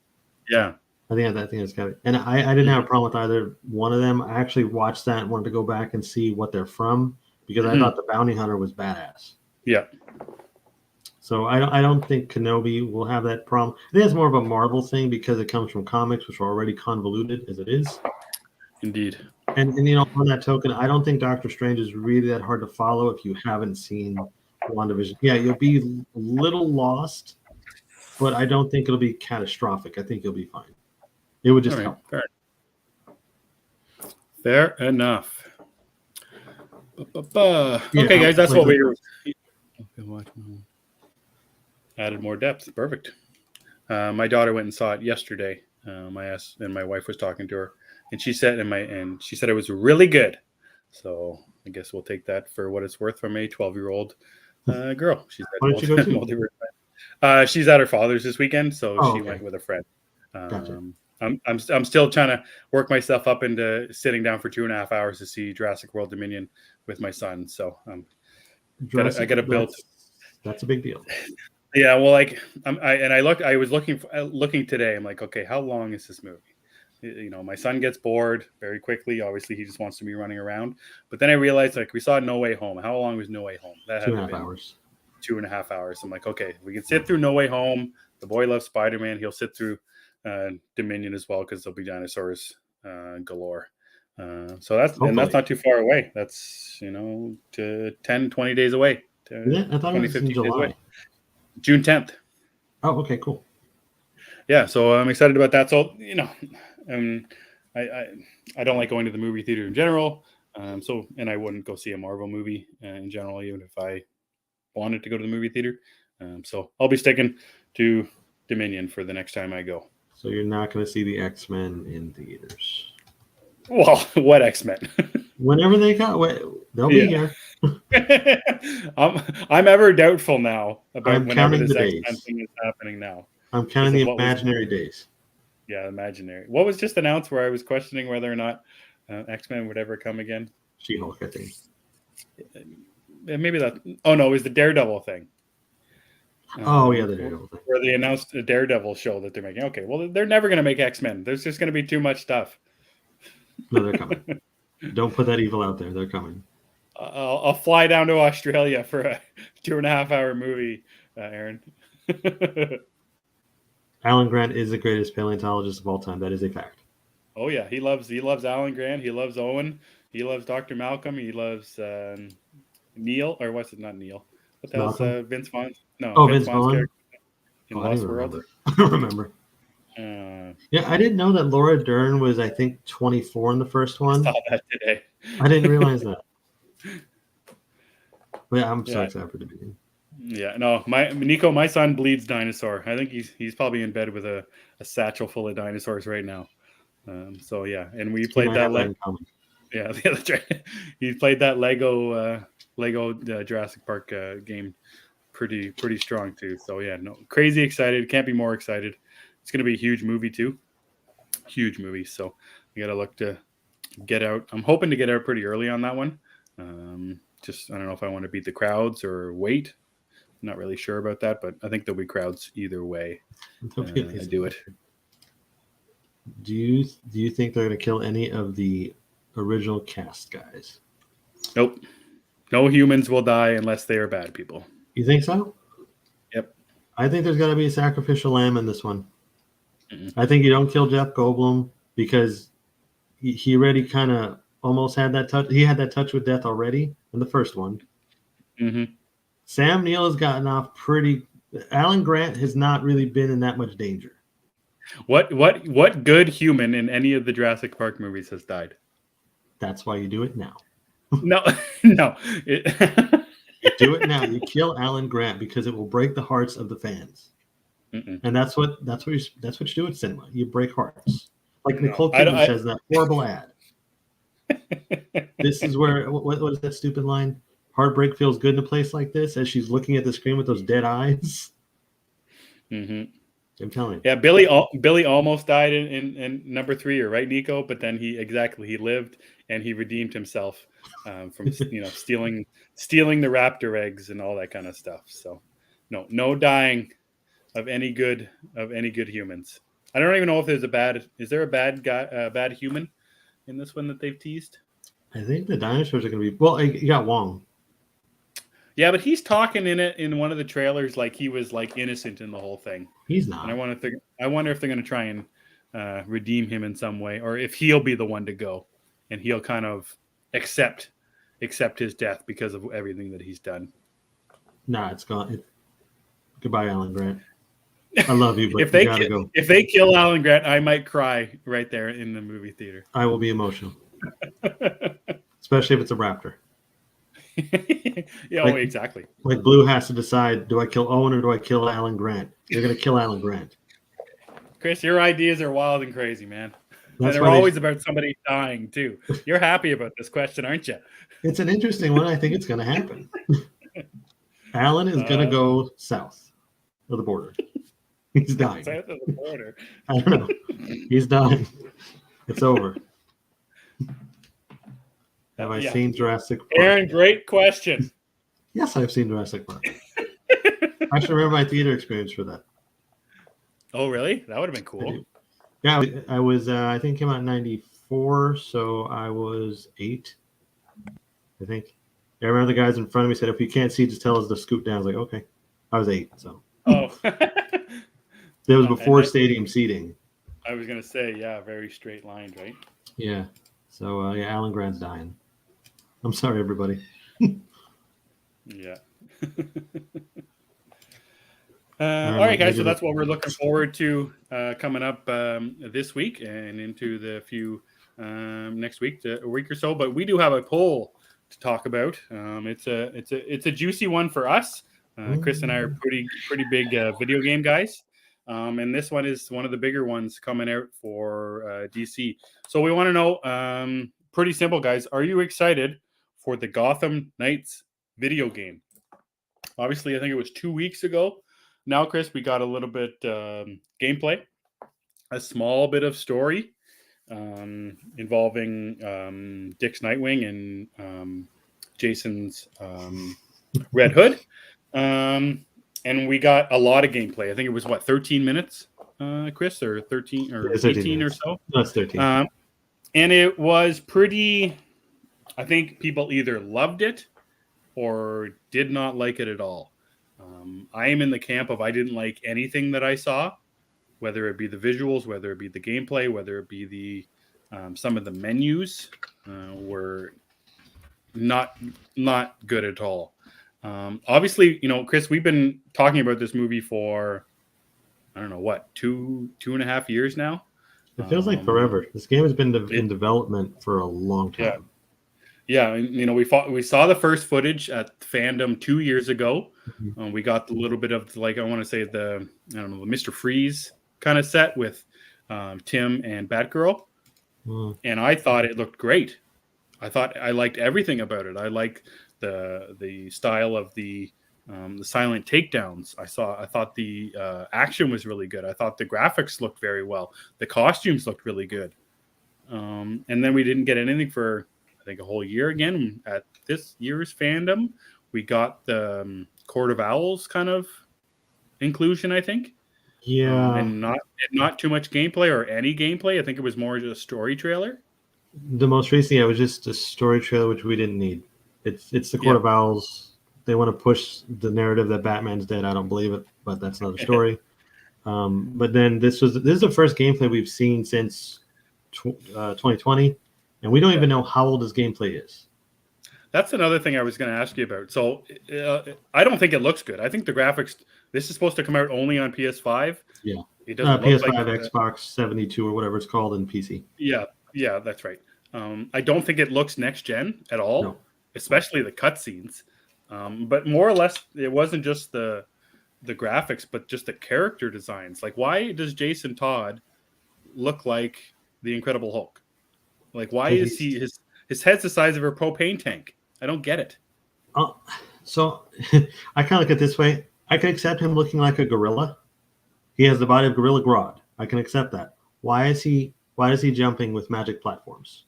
Yeah. I think it's got it. And I didn't have a problem with either one of them. I actually watched that and wanted to go back and see what they're from because I thought the bounty hunter was badass. Yeah. So I don't think Kenobi will have that problem. I think it's more of a Marvel thing because it comes from comics, which are already convoluted as it is. Indeed. And on that token, I don't think Doctor Strange is really that hard to follow if you haven't seen WandaVision. Yeah, you'll be a little lost, but I don't think it'll be catastrophic. I think you'll be fine. It would just help. Fair enough. Okay, guys, that's what we were. Added more depth. Perfect. My daughter went and saw it yesterday. My wife was talking to her, and she said it was really good. So I guess we'll take that for what it's worth from a 12-year-old girl. She's she's at her father's this weekend, so she went with a friend. Gotcha. I'm still trying to work myself up into sitting down for 2.5 hours to see Jurassic World Dominion with my son. So I got to build. That's a big deal. Yeah, well, like I was looking today. I'm like, okay, how long is this movie? My son gets bored very quickly. Obviously, he just wants to be running around. But then I realized, like, we saw No Way Home. How long was No Way Home? That had 2.5 hours. 2.5 hours. I'm like, okay, we can sit through No Way Home. The boy loves Spider-Man. He'll sit through Dominion as well because there'll be dinosaurs galore. So that's not too far away. That's to 10, 20 days away. I thought it was in July. June 10th. Oh, okay, cool. yeah, so I'm excited about that. So um, I don't like going to the movie theater in general. And I wouldn't go see a Marvel movie in general, even if I wanted to go to the movie theater. So I'll be sticking to Dominion for the next time I go. So you're not going to see the X-Men in theaters. Well, what X-Men? Whenever they come, they'll be here. I'm ever doubtful now about I'm whenever counting this the X-Men days. thing is happening now. I'm counting the What was- imaginary days. Yeah, imaginary. What was just announced where I was questioning whether or not X-Men would ever come again? She-Hulk, I think. Maybe that. Oh no, it was the Daredevil thing. Oh yeah, the Daredevil thing. Where they announced a Daredevil show that they're making. Okay, well they're never going to make X-Men. There's just going to be too much stuff. No, they're coming. Don't put that evil out there. They're coming. I'll fly down to Australia for a 2.5-hour movie, Aaron. Alan Grant is the greatest paleontologist of all time. That is a fact. Oh yeah, he loves Alan Grant. He loves Owen. He loves Dr. Malcolm. He loves Neil, or what's it? Not Neil. What the hell's Vince Vaughn? No, oh, Vince Vaughn's Vaughn. character In Lost World. I don't remember. Yeah, I didn't know that Laura Dern was, I think, 24 in the first one. I saw that today. I didn't realize that. But yeah, I'm so excited for the beginning. Yeah, no, my son bleeds dinosaur. I think he's probably in bed with a satchel full of dinosaurs right now. So yeah, and we played that. Yeah, that's right. He played that Lego Jurassic Park game pretty strong too. So yeah, no, crazy excited. Can't be more excited. It's going to be a huge movie too. Huge movie. So we got to look to get out. I'm hoping to get out pretty early on that one. Just I don't know if I want to beat the crowds or wait. I'm not really sure about that, but I think there'll be crowds either way. I do it. Do you think they're going to kill any of the original cast guys? Nope. No humans will die unless they are bad people. You think so? Yep. I think there's got to be a sacrificial lamb in this one. Mm-mm. I think you don't kill Jeff Goldblum because he already kind of almost had that touch. He had that touch with death already in the first one. Mm-hmm. Sam Neill has gotten off pretty. Alan Grant has not really been in that much danger. What good human in any of the Jurassic Park movies has died? That's why you do it now. No. You do it now. You kill Alan Grant because it will break the hearts of the fans. Mm-mm. And that's what you do at cinema. You break hearts. Like Nicole Kidman says in that horrible ad. This is where what is that stupid line? Heartbreak feels good in a place like this, as she's looking at the screen with those dead eyes. Mm-hmm. I'm telling you. Yeah, Billy almost died in number 3, right, Nico? But then he lived and he redeemed himself from stealing the raptor eggs and all that kind of stuff. So no dying of any good humans. I don't even know if there's a bad human in this one that they've teased. I think the dinosaurs are going to be. Well, you got Wong. Yeah, but he's talking in one of the trailers like he was like innocent in the whole thing. He's not. And I wonder if they're going to try and redeem him in some way, or if he'll be the one to go, and he'll kind of accept his death because of everything that he's done. Nah, it's gone. Goodbye, Alan Grant. I love you, but you gotta go. If they kill Alan Grant, I might cry right there in the movie theater. I will be emotional, especially if it's a raptor. Yeah, exactly. Like Blue has to decide: do I kill Owen or do I kill Alan Grant? You're gonna kill Alan Grant. Chris, your ideas are wild and crazy, man. That's and they're always about somebody dying too. You're happy about this question, aren't you? It's an interesting one. I think it's going to happen. Alan is going to go south of the border. He's dying. South of the border. I don't know. He's dying. It's over. Have I seen Jurassic Park? Aaron, great question. Yes, I've seen Jurassic Park. I should remember my theater experience for that. Oh, really? That would have been cool. Yeah, I was, I think it came out in 94, so I was 8, I think. I remember the guys in front of me said, if you can't see, just tell us to scoot down. I was like, okay. I was 8, so. Oh. That was before stadium seating. I was going to say, yeah, very straight lined, right? Yeah. So, Alan Grant's dying. I'm sorry, everybody. Yeah. All right, guys. So that's what we're looking forward to coming up this week and into the few next week, a week or so. But we do have a poll to talk about. It's a juicy one for us. Chris and I are pretty big video game guys, and this one is one of the bigger ones coming out for DC. So we want to know, pretty simple, guys. Are you excited for the Gotham Knights video game? Obviously, I think it was 2 weeks ago. Now, Chris, we got a little bit gameplay, a small bit of story involving Dick's Nightwing and Jason's Red Hood. And we got a lot of gameplay. I think it was, 13 minutes, Chris, or 13 or 18 or so? No, it's 13. And it was pretty, I think people either loved it or did not like it at all. I am in the camp of I didn't like anything that I saw, whether it be the visuals, whether it be the gameplay, whether it be the some of the menus were not good at all. Obviously, Chris, we've been talking about this movie for, I don't know, two and a half years now. It feels like forever. This game has been in development for a long time. Yeah, we saw the first footage at Fandom 2 years ago. Mm-hmm. We got a little bit of, I want to say the Mr. Freeze kind of set with Tim and Batgirl. And I thought it looked great. I liked everything about it. I liked the style of the silent takedowns. I thought the action was really good. I thought the graphics looked very well. The costumes looked really good. And then we didn't get anything for, I think, a whole year again. At this year's Fandom, we got the Court of Owls kind of inclusion, I think. Yeah. And not too much gameplay or any gameplay. I think it was more just a story trailer. The most recent, it was just a story trailer, which we didn't need. It's the Court of Owls. They want to push the narrative that Batman's dead. I don't believe it, but that's another story. But then this is the first gameplay we've seen since 2020, and we don't even know how old this gameplay is. That's another thing I was going to ask you about. So I don't think it looks good. I think the graphics. This is supposed to come out only on PS5. Yeah, it doesn't PS5, Xbox 72, or whatever it's called, and PC. Yeah, that's right. I don't think it looks next gen at all. No. Especially the cutscenes, but more or less, it wasn't just the graphics, but just the character designs. Like, why does Jason Todd look like the Incredible Hulk? Like, why is his head's the size of a propane tank? I don't get it. So I kind of look at it this way. I can accept him looking like a gorilla. He has the body of Gorilla Grodd. I can accept that. Why is he jumping with magic platforms?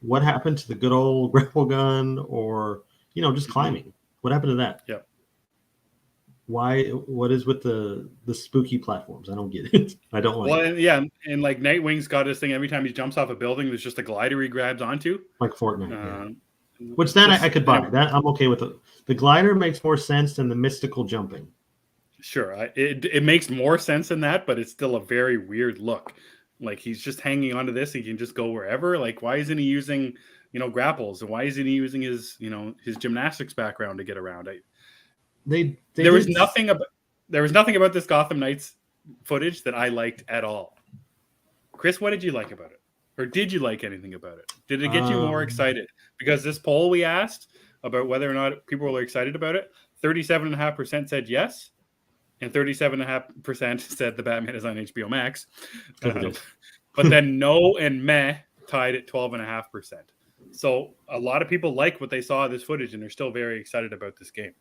What happened to the good old grapple gun, or just climbing? What happened to that? Yep. Why? What is with the spooky platforms? I don't get it. I don't like it. And like Nightwing's got this thing every time he jumps off a building, there's just a glider he grabs onto. Like Fortnite. Which I could buy. That I'm okay with. The glider makes more sense than the mystical jumping. Sure, it makes more sense than that, but it's still a very weird look. Like, he's just hanging onto this. He can just go wherever. Like, why isn't he using, grapples? And why isn't he using his gymnastics background to get around? There was nothing about this Gotham Knights footage that I liked at all. Chris, what did you like about it? Or did you like anything about it? Did it get you more excited? Because this poll we asked about whether or not people were excited about it, 37.5% said yes. And 37.5% said the Batman is on HBO Max. But then no and meh tied at 12.5%. So a lot of people like what they saw of this footage, and they're still very excited about this game.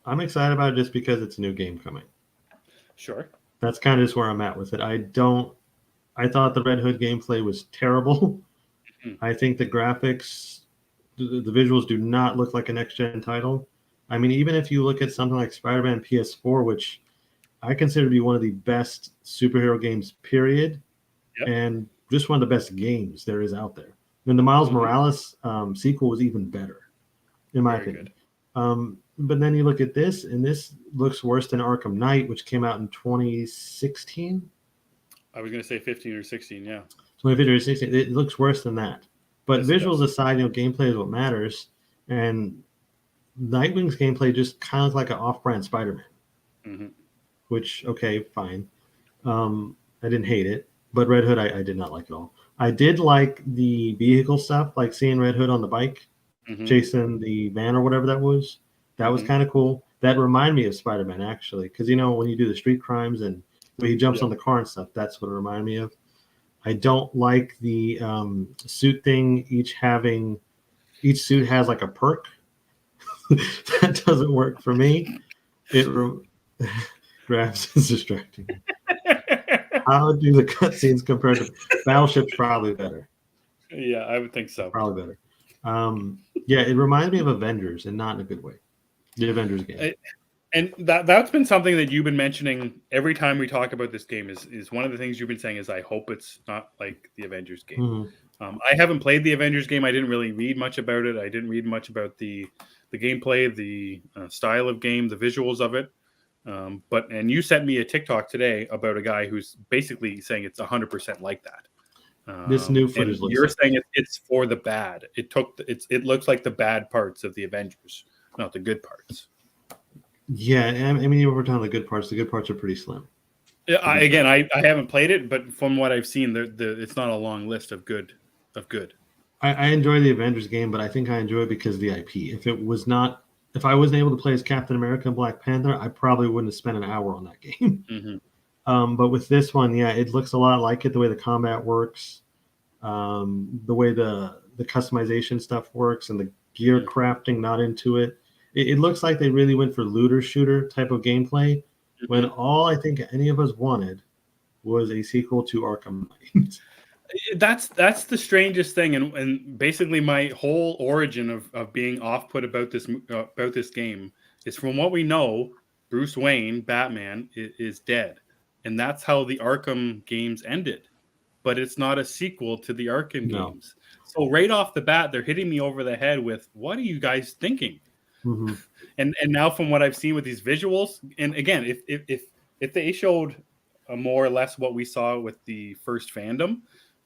I'm excited about it just because it's a new game coming. Sure. That's kind of just where I'm at with it. I thought the Red Hood gameplay was terrible. Mm-hmm. I think the graphics, the visuals do not look like a next-gen title. I mean, even if you look at something like Spider-Man PS4, which I consider to be one of the best superhero games, period, and just one of the best games there is out there. And the Miles Morales sequel was even better, in my opinion. But then you look at this, and this looks worse than Arkham Knight, which came out in 2016. I was going to say 15 or 16, yeah. 2015 or 16. It looks worse than that. But visuals aside, gameplay is what matters. And Nightwing's gameplay just kind of like an off-brand Spider-Man. which, okay, fine. I didn't hate it, but Red Hood I did not like at all. I did like the vehicle stuff, like seeing Red Hood on the bike, chasing the van or whatever that was. That was kind of cool. That reminded me of Spider-Man, actually, because, when you do the street crimes and when he jumps on the car and stuff, that's what it reminded me of. I don't like the suit thing, each suit has like a perk. That doesn't work for me. Grabs is distracting. How do the cutscenes compare to Battleship's probably better. Yeah, I would think so. Probably better. Yeah, it reminds me of Avengers, and not in a good way. The Avengers game. And that's been something that you've been mentioning every time we talk about this game. Is one of the things you've been saying is I hope it's not like the Avengers game. I haven't played the Avengers game. I didn't really read much about it. I didn't read much about the gameplay, the style of game, the visuals of it. And you sent me a TikTok today about a guy who's basically saying it's 100% like that. This new footage. You're saying it's for the bad. It looks like the bad parts of the Avengers, not the good parts. Yeah, I mean, over time, the good parts are pretty slim. I haven't played it, but from what I've seen, it's not a long list of good. I enjoy the Avengers game, but I think I enjoy it because of the IP. If I wasn't able to play as Captain America and Black Panther, I probably wouldn't have spent an hour on that game. But with this one, yeah, it looks a lot like it. The way the combat works, the way the customization stuff works, and the gear crafting not into it. It looks like they really went for looter shooter type of gameplay, when all I think any of us wanted was a sequel to Arkham Knight. That's the strangest thing, and basically my whole origin of being off-put about this game is, from what we know, Bruce Wayne, Batman, is dead, and that's how the Arkham games ended. But it's not a sequel to the Arkham games. So right off the bat, they're hitting me over the head with, "What are you guys thinking?" And now, from what I've seen with these visuals, and again, if they showed more or less what we saw with the first fandom,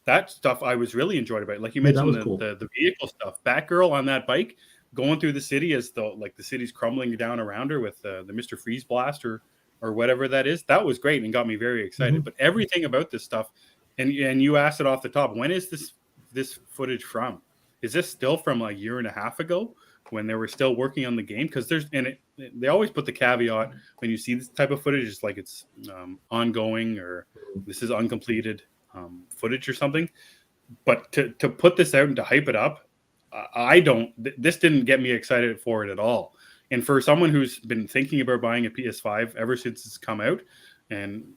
that stuff I was really enjoyed about it. Like you mentioned, the vehicle stuff, Batgirl on that bike going through the city as the city's crumbling down around her with the Mr. Freeze blast or whatever that is. That was great and got me very excited. But everything about this stuff, and you asked it off the top, when is this footage from? Is this still from a year and a half ago, when they were still working on the game? Because they always put the caveat when you see this type of footage, it's like it's ongoing, or this is uncompleted footage or something. But to put this out and to hype it up, this didn't get me excited for it at all. And for someone who's been thinking about buying a PS5 ever since it's come out, and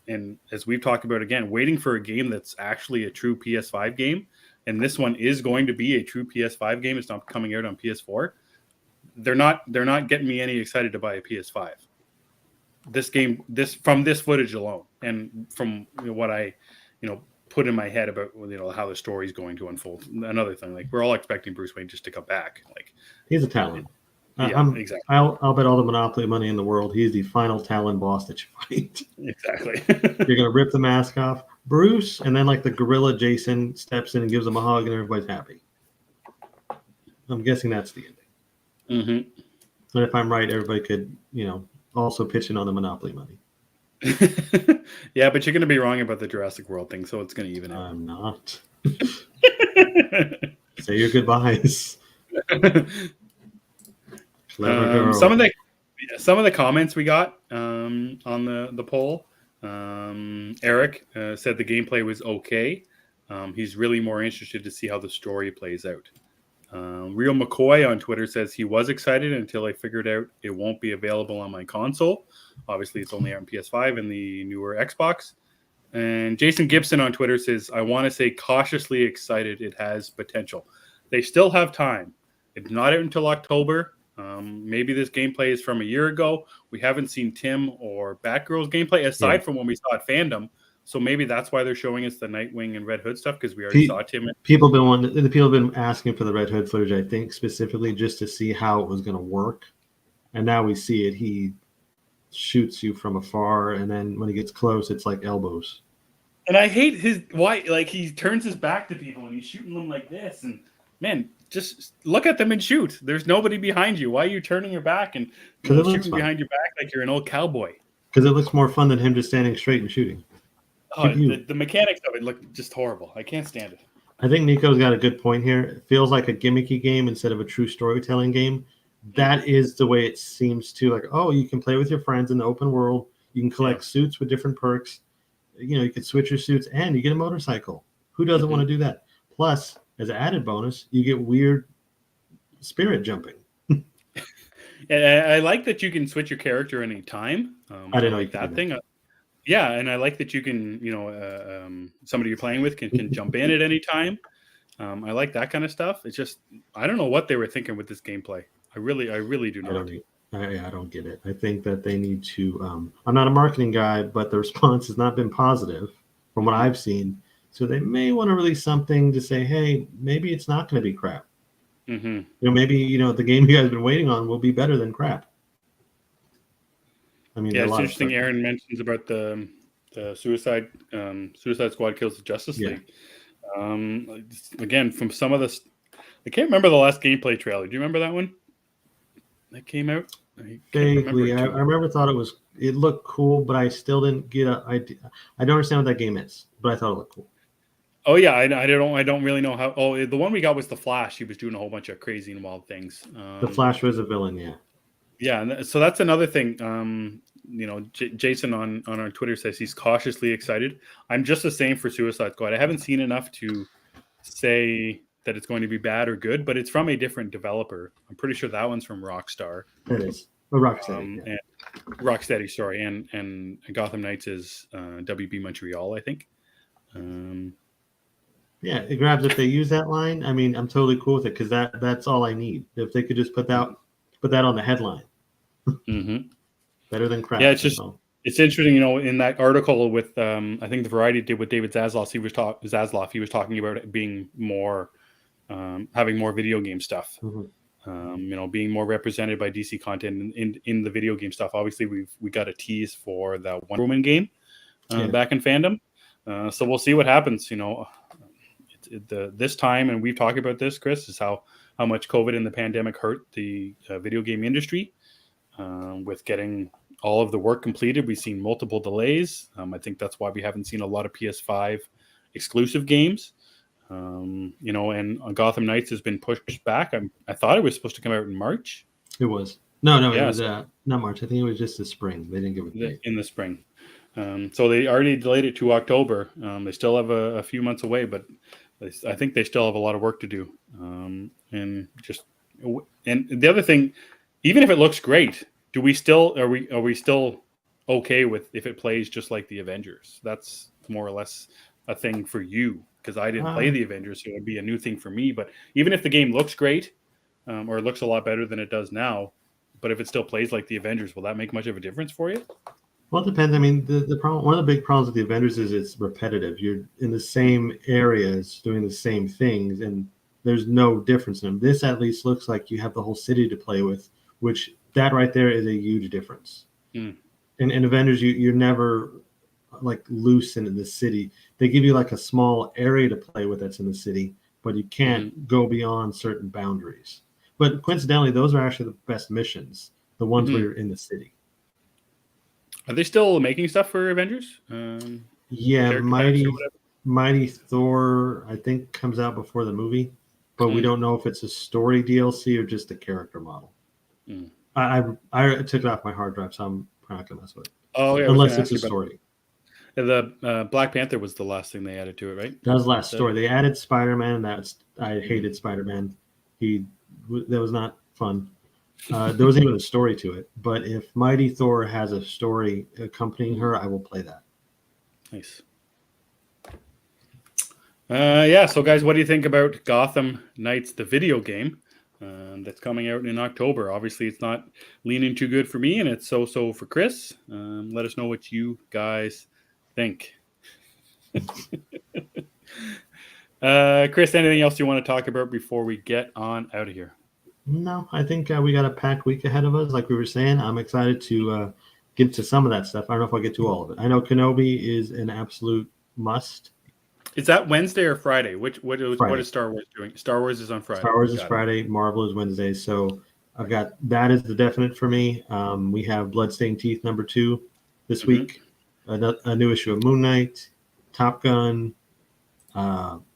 as we've talked about, again, waiting for a game that's actually a true PS5 game, and this one is going to be a true PS5 game, it's not coming out on PS4. They're not getting me any excited to buy a PS5. From this footage alone, and from what I put in my head about how the story is going to unfold. Another thing, like, we're all expecting Bruce Wayne just to come back. Like, he's a Talon. Exactly. I'll bet all the Monopoly money in the world he's the final Talon boss that you fight. Exactly. You're gonna rip the mask off, Bruce, and then like the gorilla Jason steps in and gives him a hug, and everybody's happy. I'm guessing that's the ending. And if I'm right, everybody could, also pitch in on the Monopoly money. Yeah, but you're going to be wrong about the Jurassic World thing, so it's going to even out. I'm not. Say your goodbyes. Clever girl. Some of the comments we got on the poll. Eric said the gameplay was okay. He's really more interested to see how the story plays out. Real McCoy on Twitter says he was excited until I figured out it won't be available on my console. Obviously, it's only on PS5 and the newer Xbox. And Jason Gibson on Twitter says, I want to say cautiously excited. It has potential. They still have time. It's not out until October. Maybe this gameplay is from a year ago. We haven't seen Tim or Batgirl's gameplay aside from when we saw it Fandom. So maybe that's why they're showing us the Nightwing and Red Hood stuff, because we already saw Tim. People have been asking for the Red Hood footage, I think, specifically just to see how it was going to work. And now we see it. He shoots you from afar, and then when he gets close, it's like elbows. And I hate he turns his back to people and he's shooting them like this. And man, just look at them and shoot. There's nobody behind you. Why are you turning your back and shooting behind your back like you're an old cowboy? because it looks more fun than him just standing straight and shooting. Oh, the mechanics of it look just horrible. I can't stand it. I think Nico's got a good point here. It feels like a gimmicky game instead of a true storytelling game. That is the way it seems to, like, oh, you can play with your friends in the open world. You can collect suits with different perks. You know, you can switch your suits and you get a motorcycle. Who doesn't want to do that? Plus, as an added bonus, you get weird spirit jumping. I like that you can switch your character any time. I didn't know like that thing. Yeah, and I like that you can, somebody you're playing with can jump in at any time. I like that kind of stuff. It's just, I don't know what they were thinking with this gameplay. I really do not. I don't get it. I think that they need to. I'm not a marketing guy, but the response has not been positive from what I've seen. So they may want to release something to say, hey, maybe it's not going to be crap. Maybe the game you guys have been waiting on will be better than crap. I mean, yeah, it's interesting. Aaron mentions about the Suicide Squad Kills the Justice League. Again, from some of this, I can't remember the last gameplay trailer. Do you remember that one that came out? Vaguely, I remember it looked cool, but I still didn't get I don't understand what that game is, but I thought it looked cool. Oh yeah, I don't really know how. Oh, the one we got was the Flash. He was doing a whole bunch of crazy and wild things. The Flash was a villain, yeah. Yeah, and so that's another thing. Jason on our Twitter says he's cautiously excited. I'm just the same for Suicide Squad. I haven't seen enough to say that it's going to be bad or good, but it's from a different developer. I'm pretty sure that one's from Rockstar. It is. Rocksteady. And Rocksteady, sorry, and Gotham Knights is WB Montreal, I think. Yeah, it grabs if they use that line. I mean, I'm totally cool with it because that's all I need. If they could just put that on the headline. Better than crap. Yeah, it's interesting, in that article with I think the Variety did with David Zaslav, he was talking about it being more having more video game stuff. Being more represented by DC content in the video game stuff. Obviously, we got a tease for the Wonder Woman game back in fandom. So we'll see what happens. This time, and we've talked about this, Chris, is how much COVID and the pandemic hurt the video game industry with getting all of the work completed. We've seen multiple delays. I think that's why we haven't seen a lot of PS5 exclusive games. And Gotham Knights has been pushed back. I thought it was supposed to come out in March. It was. No, it was not March. I think it was just the spring. They didn't give it a date. In the spring. So they already delayed it to October. They still have a few months away, but I think they still have a lot of work to do. And the other thing, even if it looks great, are we still okay with if it plays just like the Avengers? That's more or less a thing for you, because I didn't play the Avengers, so it would be a new thing for me. But even if the game looks great, or it looks a lot better than it does now, but if it still plays like the Avengers, will that make much of a difference for you? Well, it depends. I mean, the problem, one of the big problems with the Avengers is it's repetitive. You're in the same areas doing the same things, and there's no difference in them. This at least looks like you have the whole city to play with, which that right there is a huge difference. In Avengers, you're never like loose in the city. They give you like a small area to play with that's in the city, but you can't go beyond certain boundaries. But coincidentally, those are actually the best missions, the ones where you're in the city. Are they still making stuff for Avengers? Yeah, Mighty Thor, I think, comes out before the movie, but we don't know if it's a story DLC or just a character model. I took it off my hard drive, so I'm not going to mess with it. Oh, yeah. Unless it's a story. The Black Panther was the last thing they added to it, right? That was the last story. They added Spider-Man. I hated Spider-Man. That was not fun. There wasn't even a story to it. But if Mighty Thor has a story accompanying her, I will play that. Nice. So guys, what do you think about Gotham Knights, the video game that's coming out in October? Obviously, it's not leaning too good for me, and it's so for Chris. Let us know what you guys think. Chris, anything else you want to talk about before we get on out of here? No, I think we got a packed week ahead of us. Like we were saying, I'm excited to get to some of that stuff. I don't know if I'll get to all of it. I know Kenobi is an absolute must. Is that Wednesday or Friday? What is Star Wars doing? Star Wars is on Friday. Star Wars is Friday. Marvel is Wednesday. So I've got that is the definite for me. We have Bloodstained Teeth #2 this week. A new issue of Moon Knight, Top Gun,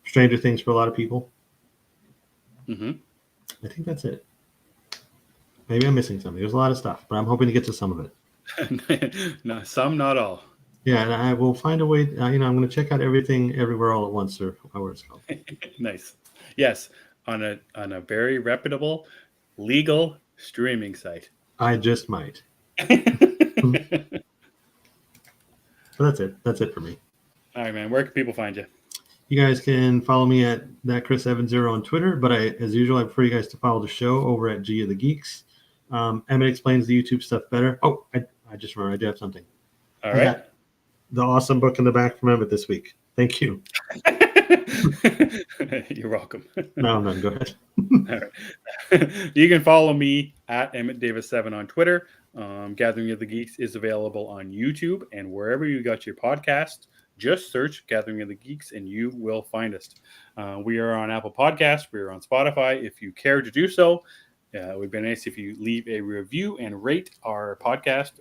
Stranger Things for a lot of people. Mm-hmm. I think that's it. Maybe I'm missing something. There's a lot of stuff, but I'm hoping to get to some of it. No, some, not all. Yeah, and I will find a way. I'm going to check out everything, everywhere, all at once, or however it's called. Nice. Yes, on a very reputable, legal streaming site. I just might. But that's it. That's it for me. All right, man. Where can people find you? You guys can follow me at thatChris70 on Twitter, but as usual, I prefer you guys to follow the show over at G of the Geeks. Emmett explains the YouTube stuff better. Oh, I just remembered I do have something. All right. I got the awesome book in the back from Emmett this week. Thank you. You're welcome. No, I'm done. Go ahead. All right. You can follow me at EmmettDavis7 on Twitter. Gathering of the Geeks is available on YouTube and wherever you got your podcast. Just search Gathering of the Geeks and you will find us. We are on Apple Podcasts. We are on Spotify. If you care to do so, it would be nice if you leave a review and rate our podcast,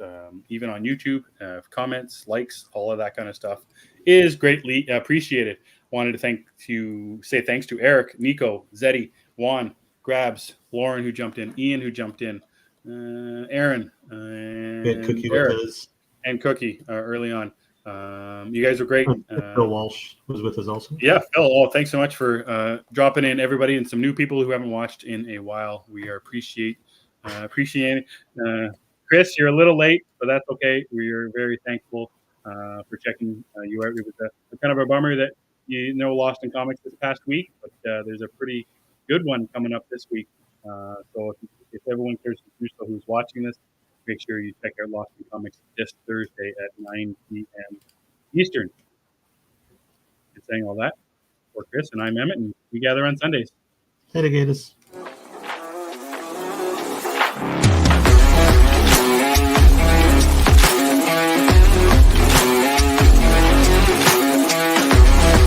even on YouTube. Comments, likes, all of that kind of stuff is greatly appreciated. Wanted to say thanks to Eric, Nico, Zeddy, Juan, Grabs, Lauren who jumped in, Ian who jumped in, Aaron, and Cookie Eric, with us. and Cookie early on. You guys are great. Phil Walsh was with us also. Yeah, Phil. Oh, thanks so much for dropping in, everybody, and some new people who haven't watched in a while. We are appreciating. Chris, you're a little late, but that's okay. We are very thankful for checking you out. It was kind of a bummer that Lost in Comics this past week, but there's a pretty good one coming up this week. So if everyone cares to do so who's watching this, make sure you check out Lost in Comics this Thursday at 9 p.m. Eastern. Saying all that for Chris, and I'm Emmett, and we gather on Sundays. Hey, Gators.